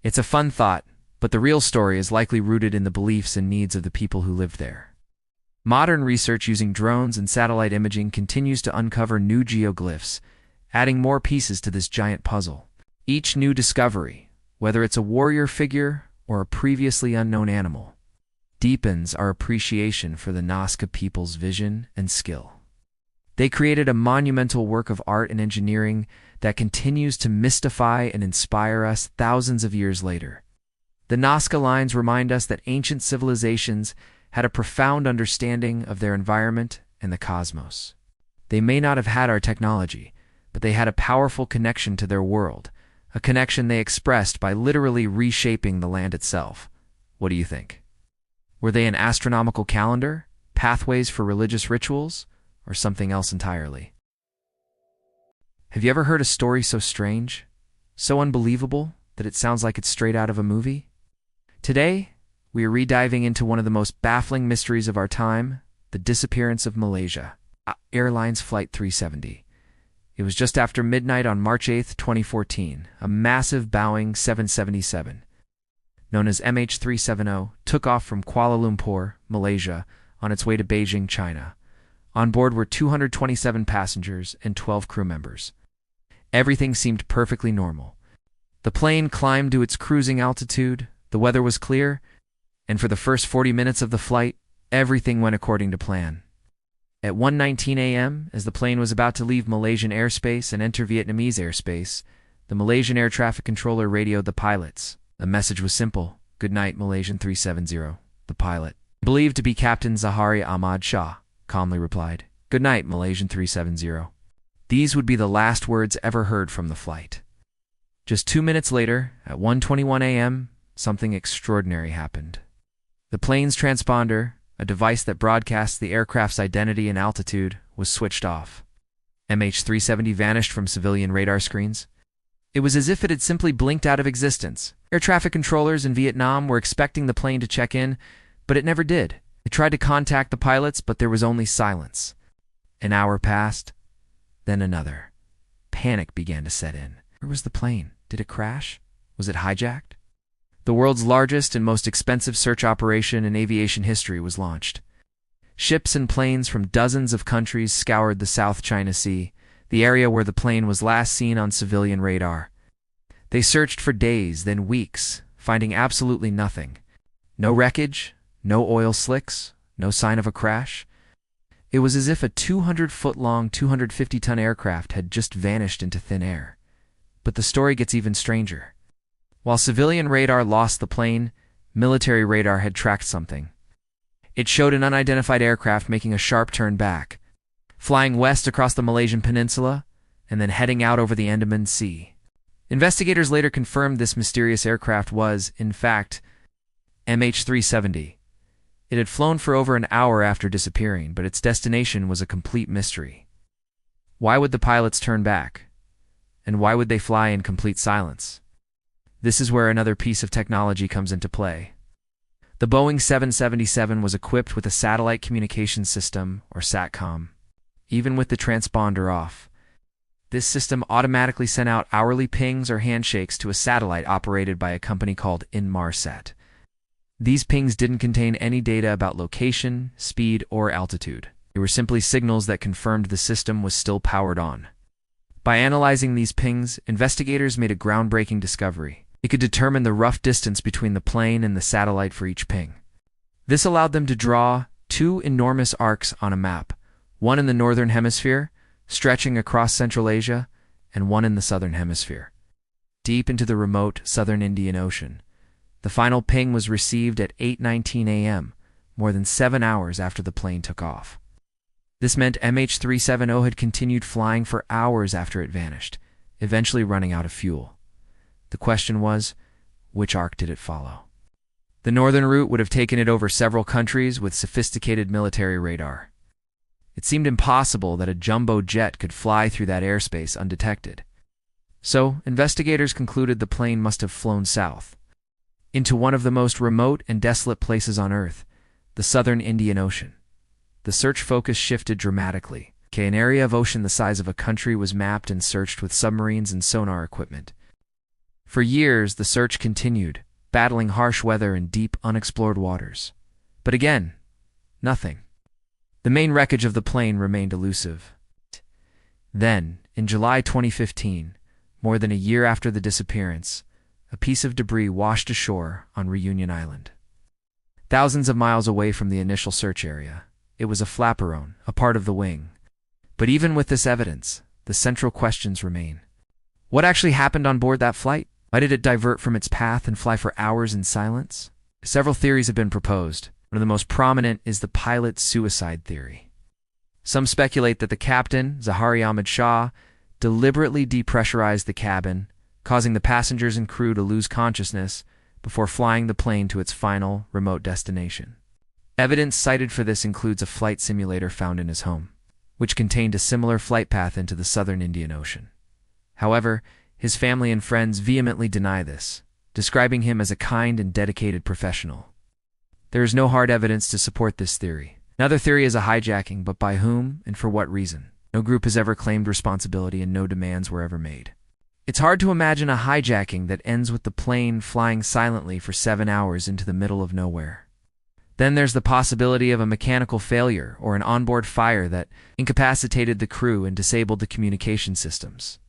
It's a fun thought, but the real story is likely rooted in the beliefs and needs of the people who lived there. Modern research using drones and satellite imaging continues to uncover new geoglyphs, adding more pieces to this giant puzzle. Each new discovery, whether it's a warrior figure or a previously unknown animal, deepens our appreciation for the Nazca people's vision and skill. They created a monumental work of art and engineering that continues to mystify and inspire us thousands of years later. The Nazca lines remind us that ancient civilizations had a profound understanding of their environment and the cosmos. They may not have had our technology, but they had a powerful connection to their world, a connection they expressed by literally reshaping the land itself. What do you think? Were they an astronomical calendar, pathways for religious rituals, or something else entirely? Have you ever heard a story so strange, so unbelievable, that it sounds like it's straight out of a movie? Today, we are rediving into one of the most baffling mysteries of our time, the disappearance of Malaysia Airlines Flight 370. It was just after midnight on March 8, 2014. A massive Boeing 777, known as MH370, took off from Kuala Lumpur, Malaysia, on its way to Beijing, China. On board were 227 passengers and 12 crew members. Everything seemed perfectly normal. The plane climbed to its cruising altitude, the weather was clear, and for the first 40 minutes of the flight, everything went according to plan. At 1:19 a.m., as the plane was about to leave Malaysian airspace and enter Vietnamese airspace, the Malaysian air traffic controller radioed the pilots. The message was simple: "Good night, Malaysian 370. The pilot, believed to be Captain Zahari Ahmad Shah, calmly replied, "Good night, Malaysian 370. These would be the last words ever heard from the flight. Just 2 minutes later, at 1:21 a.m., something extraordinary happened. The plane's transponder, a device that broadcasts the aircraft's identity and altitude, was switched off. MH370 vanished from civilian radar screens. It was as if it had simply blinked out of existence. Air traffic controllers in Vietnam were expecting the plane to check in, but it never did. They tried to contact the pilots, but there was only silence. An hour passed, then another. Panic began to set in. Where was the plane? Did it crash? Was it hijacked? The world's largest and most expensive search operation in aviation history was launched. Ships and planes from dozens of countries scoured the South China Sea, the area where the plane was last seen on civilian radar. They searched for days, then weeks, finding absolutely nothing. No wreckage, no oil slicks, no sign of a crash. It was as if a 200-foot-long, 250-ton aircraft had just vanished into thin air. But the story gets even stranger. While civilian radar lost the plane, military radar had tracked something. It showed an unidentified aircraft making a sharp turn back, flying west across the Malaysian peninsula, and then heading out over the Andaman Sea. Investigators later confirmed this mysterious aircraft was, in fact, MH370. It had flown for over an hour after disappearing, but its destination was a complete mystery. Why would the pilots turn back? And why would they fly in complete silence? This is where another piece of technology comes into play. The Boeing 777 was equipped with a satellite communications system, or SATCOM. Even with the transponder off, this system automatically sent out hourly pings or handshakes to a satellite operated by a company called Inmarsat. These pings didn't contain any data about location, speed, or altitude. They were simply signals that confirmed the system was still powered on. By analyzing these pings, investigators made a groundbreaking discovery. It could determine the rough distance between the plane and the satellite for each ping. This allowed them to draw two enormous arcs on a map, one in the northern hemisphere, stretching across Central Asia, and one in the southern hemisphere, deep into the remote southern Indian Ocean. The final ping was received at 8:19 a.m., more than 7 hours after the plane took off. This meant MH370 had continued flying for hours after it vanished, eventually running out of fuel. The question was, which arc did it follow? The northern route would have taken it over several countries with sophisticated military radar. It seemed impossible that a jumbo jet could fly through that airspace undetected. So, investigators concluded the plane must have flown south, into one of the most remote and desolate places on Earth, the southern Indian Ocean. The search focus shifted dramatically. An area of ocean the size of a country was mapped and searched with submarines and sonar equipment. For years, the search continued, battling harsh weather and deep, unexplored waters. But again, nothing. The main wreckage of the plane remained elusive. Then, in July 2015, more than a year after the disappearance, a piece of debris washed ashore on Reunion Island. Thousands of miles away from the initial search area, it was a flaperon, a part of the wing. But even with this evidence, the central questions remain. What actually happened on board that flight? Why did it divert from its path and fly for hours in silence? Several theories have been proposed. One of the most prominent is the pilot suicide theory. Some speculate that the captain, Zahari Ahmad Shah, deliberately depressurized the cabin, causing the passengers and crew to lose consciousness before flying the plane to its final, remote destination. Evidence cited for this includes a flight simulator found in his home, which contained a similar flight path into the southern Indian Ocean. However, his family and friends vehemently deny this, describing him as a kind and dedicated professional. There is no hard evidence to support this theory. Another theory is a hijacking, but by whom and for what reason? No group has ever claimed responsibility and no demands were ever made. It's hard to imagine a hijacking that ends with the plane flying silently for 7 hours into the middle of nowhere. Then there's the possibility of a mechanical failure or an onboard fire that incapacitated the crew and disabled the communication systems.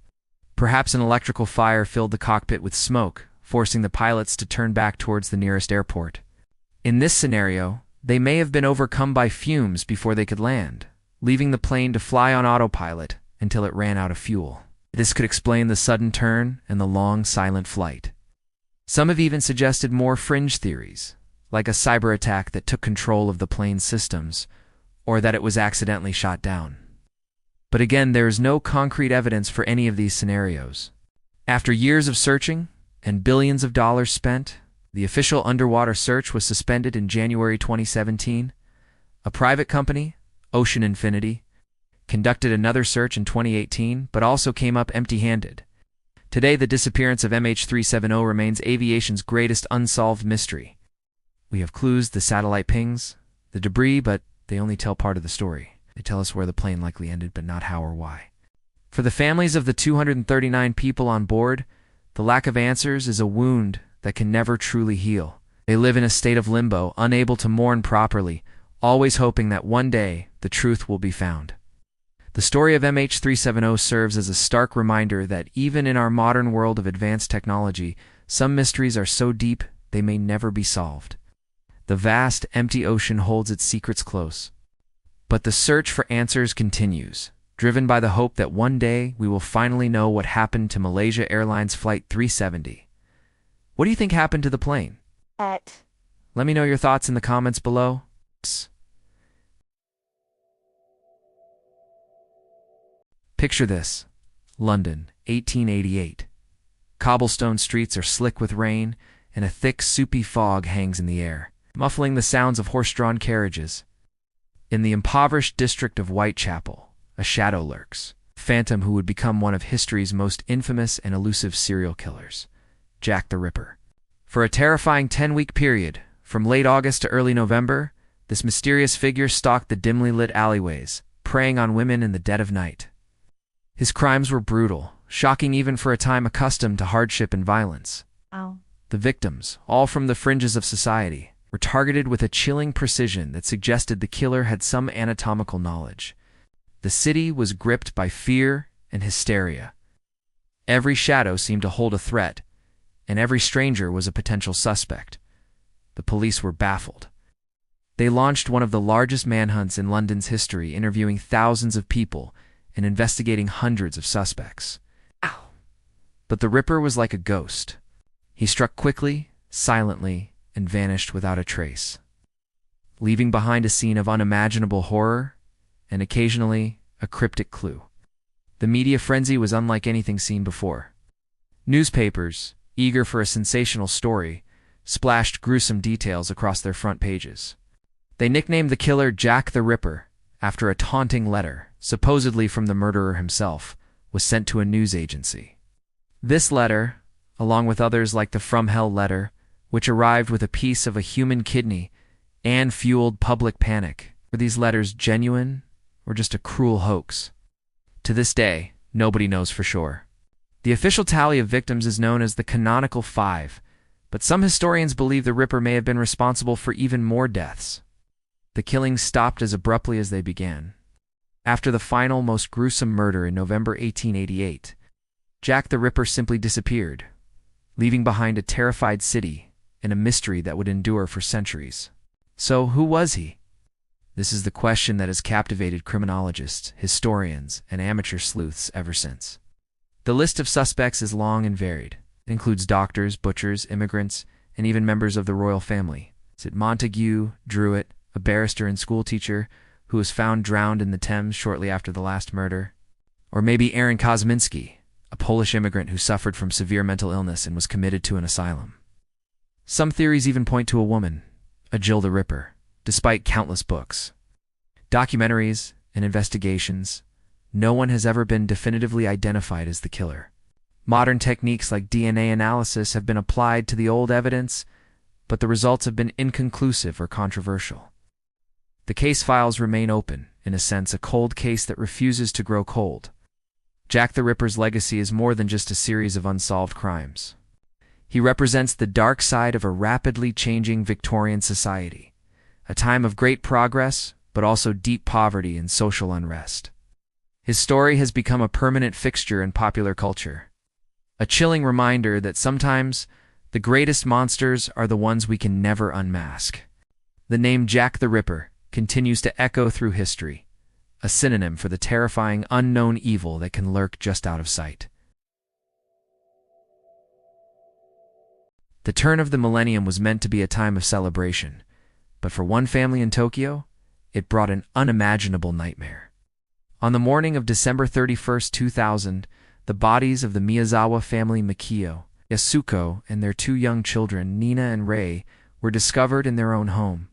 Perhaps an electrical fire filled the cockpit with smoke, forcing the pilots to turn back towards the nearest airport. In this scenario, they may have been overcome by fumes before they could land, leaving the plane to fly on autopilot until it ran out of fuel. This could explain the sudden turn and the long, silent flight. Some have even suggested more fringe theories, like a cyber attack that took control of the plane's systems, or that it was accidentally shot down. But again, there is no concrete evidence for any of these scenarios. After years of searching and billions of dollars spent, the official underwater search was suspended in January 2017. A private company, Ocean Infinity, conducted another search in 2018, but also came up empty-handed. Today, the disappearance of MH370 remains aviation's greatest unsolved mystery. We have clues, the satellite pings, the debris, but they only tell part of the story. They tell us where the plane likely ended, but not how or why. For the families of the 239 people on board, the lack of answers is a wound that can never truly heal. They live in a state of limbo, unable to mourn properly, always hoping that one day the truth will be found. The story of MH370 serves as a stark reminder that even in our modern world of advanced technology, some mysteries are so deep they may never be solved. The vast, empty ocean holds its secrets close. But the search for answers continues, driven by the hope that one day we will finally know what happened to Malaysia Airlines Flight 370. What do you think happened to the plane? Let me know your thoughts in the comments below. Picture this: London, 1888. Cobblestone streets are slick with rain, and a thick, soupy fog hangs in the air, muffling the sounds of horse-drawn carriages. In the impoverished district of Whitechapel, a shadow lurks, a phantom who would become one of history's most infamous and elusive serial killers, Jack the Ripper. For a terrifying 10-week period, from late August to early November, this mysterious figure stalked the dimly lit alleyways, preying on women in the dead of night. His crimes were brutal, shocking even for a time accustomed to hardship and violence. Ow. The victims, all from the fringes of society, were targeted with a chilling precision that suggested the killer had some anatomical knowledge. The city was gripped by fear and hysteria. Every shadow seemed to hold a threat, and every stranger was a potential suspect. The police were baffled. They launched one of the largest manhunts in London's history, interviewing thousands of people and investigating hundreds of suspects. Ow. But the Ripper was like a ghost. He struck quickly, silently, and vanished without a trace, leaving behind a scene of unimaginable horror and occasionally a cryptic clue. The media frenzy was unlike anything seen before. Newspapers, eager for a sensational story, splashed gruesome details across their front pages. They nicknamed the killer Jack the Ripper after a taunting letter, supposedly from the murderer himself, was sent to a news agency. This letter, along with others like the From Hell letter, which arrived with a piece of a human kidney and fueled public panic. Were these letters genuine or just a cruel hoax? To this day, nobody knows for sure. The official tally of victims is known as the canonical 5, but some historians believe the Ripper may have been responsible for even more deaths. The killings stopped as abruptly as they began. After the final, most gruesome murder in November 1888, Jack the Ripper simply disappeared, leaving behind a terrified city and a mystery that would endure for centuries. So, who was he? This is the question that has captivated criminologists, historians, and amateur sleuths ever since. The list of suspects is long and varied. It includes doctors, butchers, immigrants, and even members of the royal family. Is it Montague Druitt, a barrister and schoolteacher who was found drowned in the Thames shortly after the last murder? Or maybe Aaron Kosminski, a Polish immigrant who suffered from severe mental illness and was committed to an asylum. Some theories even point to a woman, a Jill the Ripper, despite countless books, documentaries, and investigations. No one has ever been definitively identified as the killer. Modern techniques like DNA analysis have been applied to the old evidence, but the results have been inconclusive or controversial. The case files remain open, in a sense a cold case that refuses to grow cold. Jack the Ripper's legacy is more than just a series of unsolved crimes. He represents the dark side of a rapidly changing Victorian society, a time of great progress, but also deep poverty and social unrest. His story has become a permanent fixture in popular culture, a chilling reminder that sometimes the greatest monsters are the ones we can never unmask. The name Jack the Ripper continues to echo through history, a synonym for the terrifying unknown evil that can lurk just out of sight. The turn of the millennium was meant to be a time of celebration, but for one family in Tokyo, it brought an unimaginable nightmare. On the morning of December 31st, 2000, the bodies of the Miyazawa family Mikio, Yasuko, and their 2 young children, Nina and Rei, were discovered in their own home.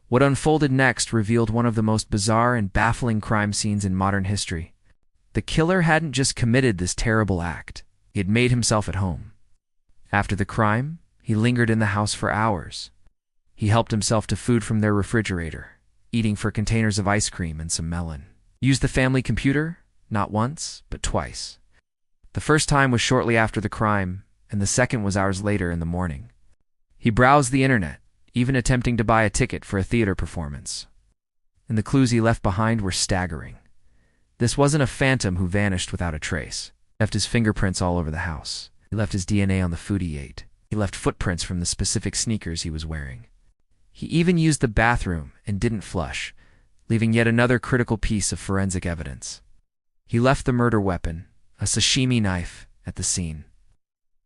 What unfolded next revealed one of the most bizarre and baffling crime scenes in modern history. The killer hadn't just committed this terrible act, he had made himself at home. After the crime, he lingered in the house for hours. He helped himself to food from their refrigerator, eating for containers of ice cream and some melon. Used the family computer, not once, but twice. The first time was shortly after the crime, and the second was hours later in the morning. He browsed the internet, even attempting to buy a ticket for a theater performance. And the clues he left behind were staggering. This wasn't a phantom who vanished without a trace. He left his fingerprints all over the house. He left his DNA on the food he ate. He left footprints from the specific sneakers he was wearing. He even used the bathroom and didn't flush, leaving yet another critical piece of forensic evidence. He left the murder weapon, a sashimi knife, at the scene.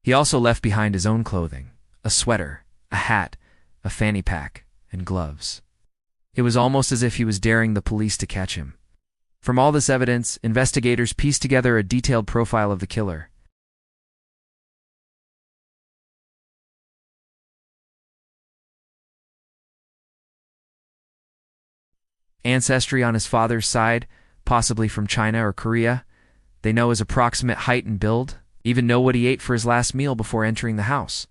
He also left behind his own clothing, a sweater, a hat, a fanny pack, and gloves. It was almost as if he was daring the police to catch him. From all this evidence, investigators pieced together a detailed profile of the killer. Ancestry on his father's side, possibly from China or Korea. They know his approximate height and build, even know what he ate for his last meal before entering the house.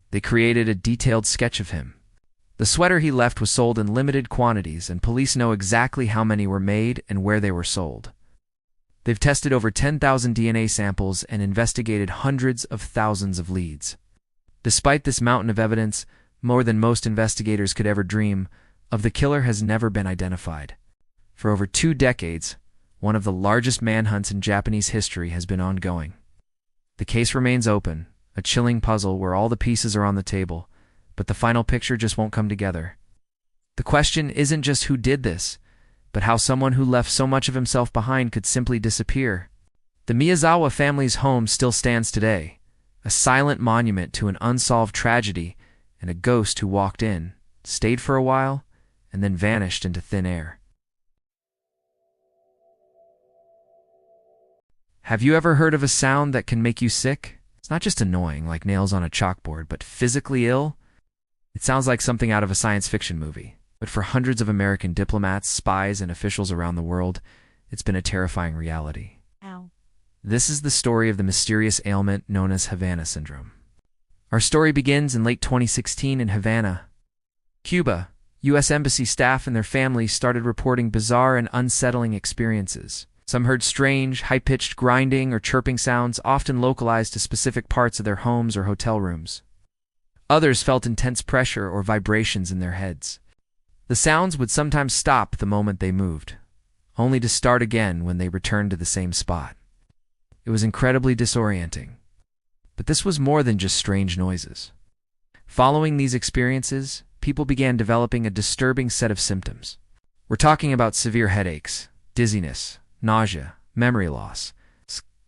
They created a detailed sketch of him. The sweater he left was sold in limited quantities, and police know exactly how many were made and where they were sold. They've tested over 10,000 DNA samples and investigated hundreds of thousands of leads. Despite this mountain of evidence, more than most investigators could ever dream of, the killer has never been identified. For over 2 decades, one of the largest manhunts in Japanese history has been ongoing. The case remains open, a chilling puzzle where all the pieces are on the table, but the final picture just won't come together. The question isn't just who did this, but how someone who left so much of himself behind could simply disappear. The Miyazawa family's home still stands today, a silent monument to an unsolved tragedy and a ghost who walked in, stayed for a while, and then vanished into thin air. Have you ever heard of a sound that can make you sick? It's not just annoying, like nails on a chalkboard, but physically ill? It sounds like something out of a science fiction movie. But for hundreds of American diplomats, spies, and officials around the world, it's been a terrifying reality. Ow. This is the story of the mysterious ailment known as Havana syndrome. Our story begins in late 2016 in Havana, Cuba. U.S. Embassy staff and their families started reporting bizarre and unsettling experiences. Some heard strange, high-pitched grinding or chirping sounds, often localized to specific parts of their homes or hotel rooms. Others felt intense pressure or vibrations in their heads. The sounds would sometimes stop the moment they moved, only to start again when they returned to the same spot. It was incredibly disorienting. But this was more than just strange noises. Following these experiences, people began developing a disturbing set of symptoms. We're talking about severe headaches, dizziness, nausea, memory loss,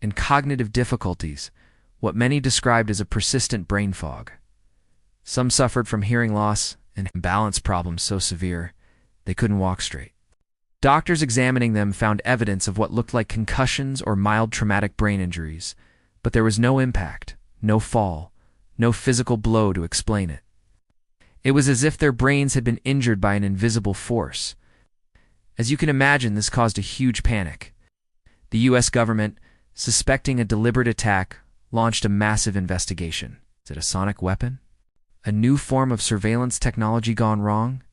and cognitive difficulties, what many described as a persistent brain fog. Some suffered from hearing loss and balance problems so severe they couldn't walk straight. Doctors examining them found evidence of what looked like concussions or mild traumatic brain injuries, but there was no impact, no fall, no physical blow to explain it. It was as if their brains had been injured by an invisible force. As you can imagine, this caused a huge panic. The U.S. government, suspecting a deliberate attack, launched a massive investigation. Is it a sonic weapon? A new form of surveillance technology gone wrong?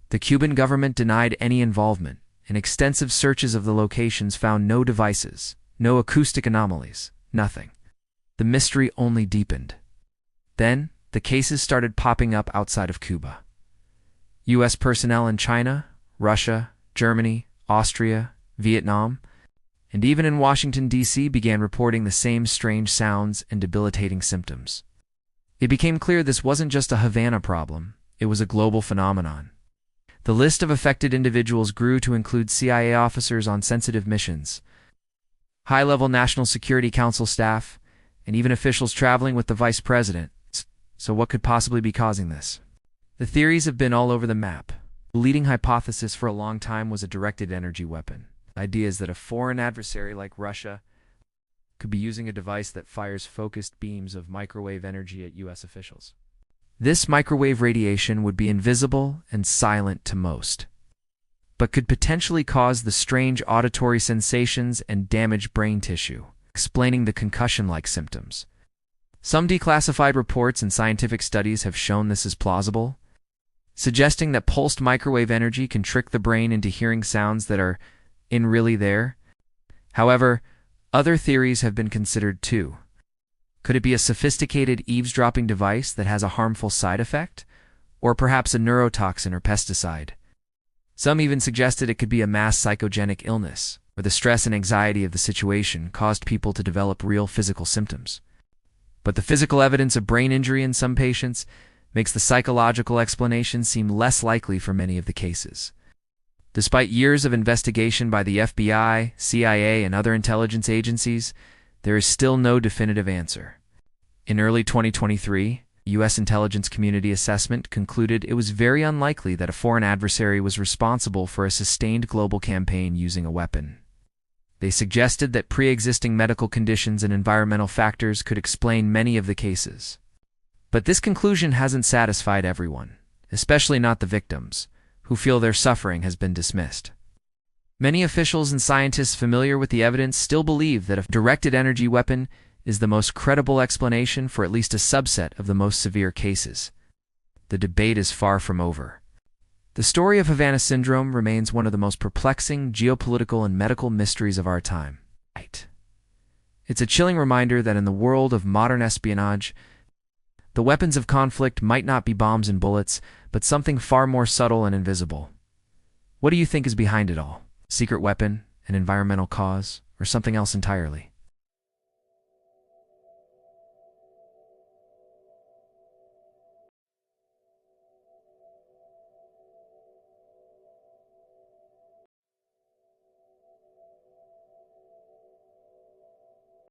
The Cuban government denied any involvement, and extensive searches of the locations found no devices, no acoustic anomalies, nothing. The mystery only deepened. Then, the cases started popping up outside of Cuba. U.S. personnel in China, Russia, Germany, Austria, Vietnam, and even in Washington, D.C. began reporting the same strange sounds and debilitating symptoms. It became clear this wasn't just a Havana problem, it was a global phenomenon. The list of affected individuals grew to include CIA officers on sensitive missions, high-level National Security Council staff, and even officials traveling with the vice president. So what could possibly be causing this? The theories have been all over the map. The leading hypothesis for a long time was a directed energy weapon. The idea is that a foreign adversary like Russia could be using a device that fires focused beams of microwave energy at U.S. officials. This microwave radiation would be invisible and silent to most, but could potentially cause the strange auditory sensations and damage brain tissue, explaining the concussion-like symptoms. Some declassified reports and scientific studies have shown this is plausible, suggesting that pulsed microwave energy can trick the brain into hearing sounds that are really there. However, other theories have been considered too. Could it be a sophisticated eavesdropping device that has a harmful side effect? Or perhaps a neurotoxin or pesticide? Some even suggested it could be a mass psychogenic illness, where the stress and anxiety of the situation caused people to develop real physical symptoms. But the physical evidence of brain injury in some patients makes the psychological explanation seem less likely for many of the cases. Despite years of investigation by the FBI, CIA, and other intelligence agencies, there is still no definitive answer. In early 2023, U.S. intelligence community assessment concluded it was very unlikely that a foreign adversary was responsible for a sustained global campaign using a weapon. They suggested that pre-existing medical conditions and environmental factors could explain many of the cases. But this conclusion hasn't satisfied everyone, especially not the victims, who feel their suffering has been dismissed. Many officials and scientists familiar with the evidence still believe that a directed energy weapon is the most credible explanation for at least a subset of the most severe cases. The debate is far from over. The story of Havana Syndrome remains one of the most perplexing geopolitical and medical mysteries of our time. It's a chilling reminder that in the world of modern espionage, the weapons of conflict might not be bombs and bullets, but something far more subtle and invisible. What do you think is behind it all? Secret weapon, an environmental cause, or something else entirely?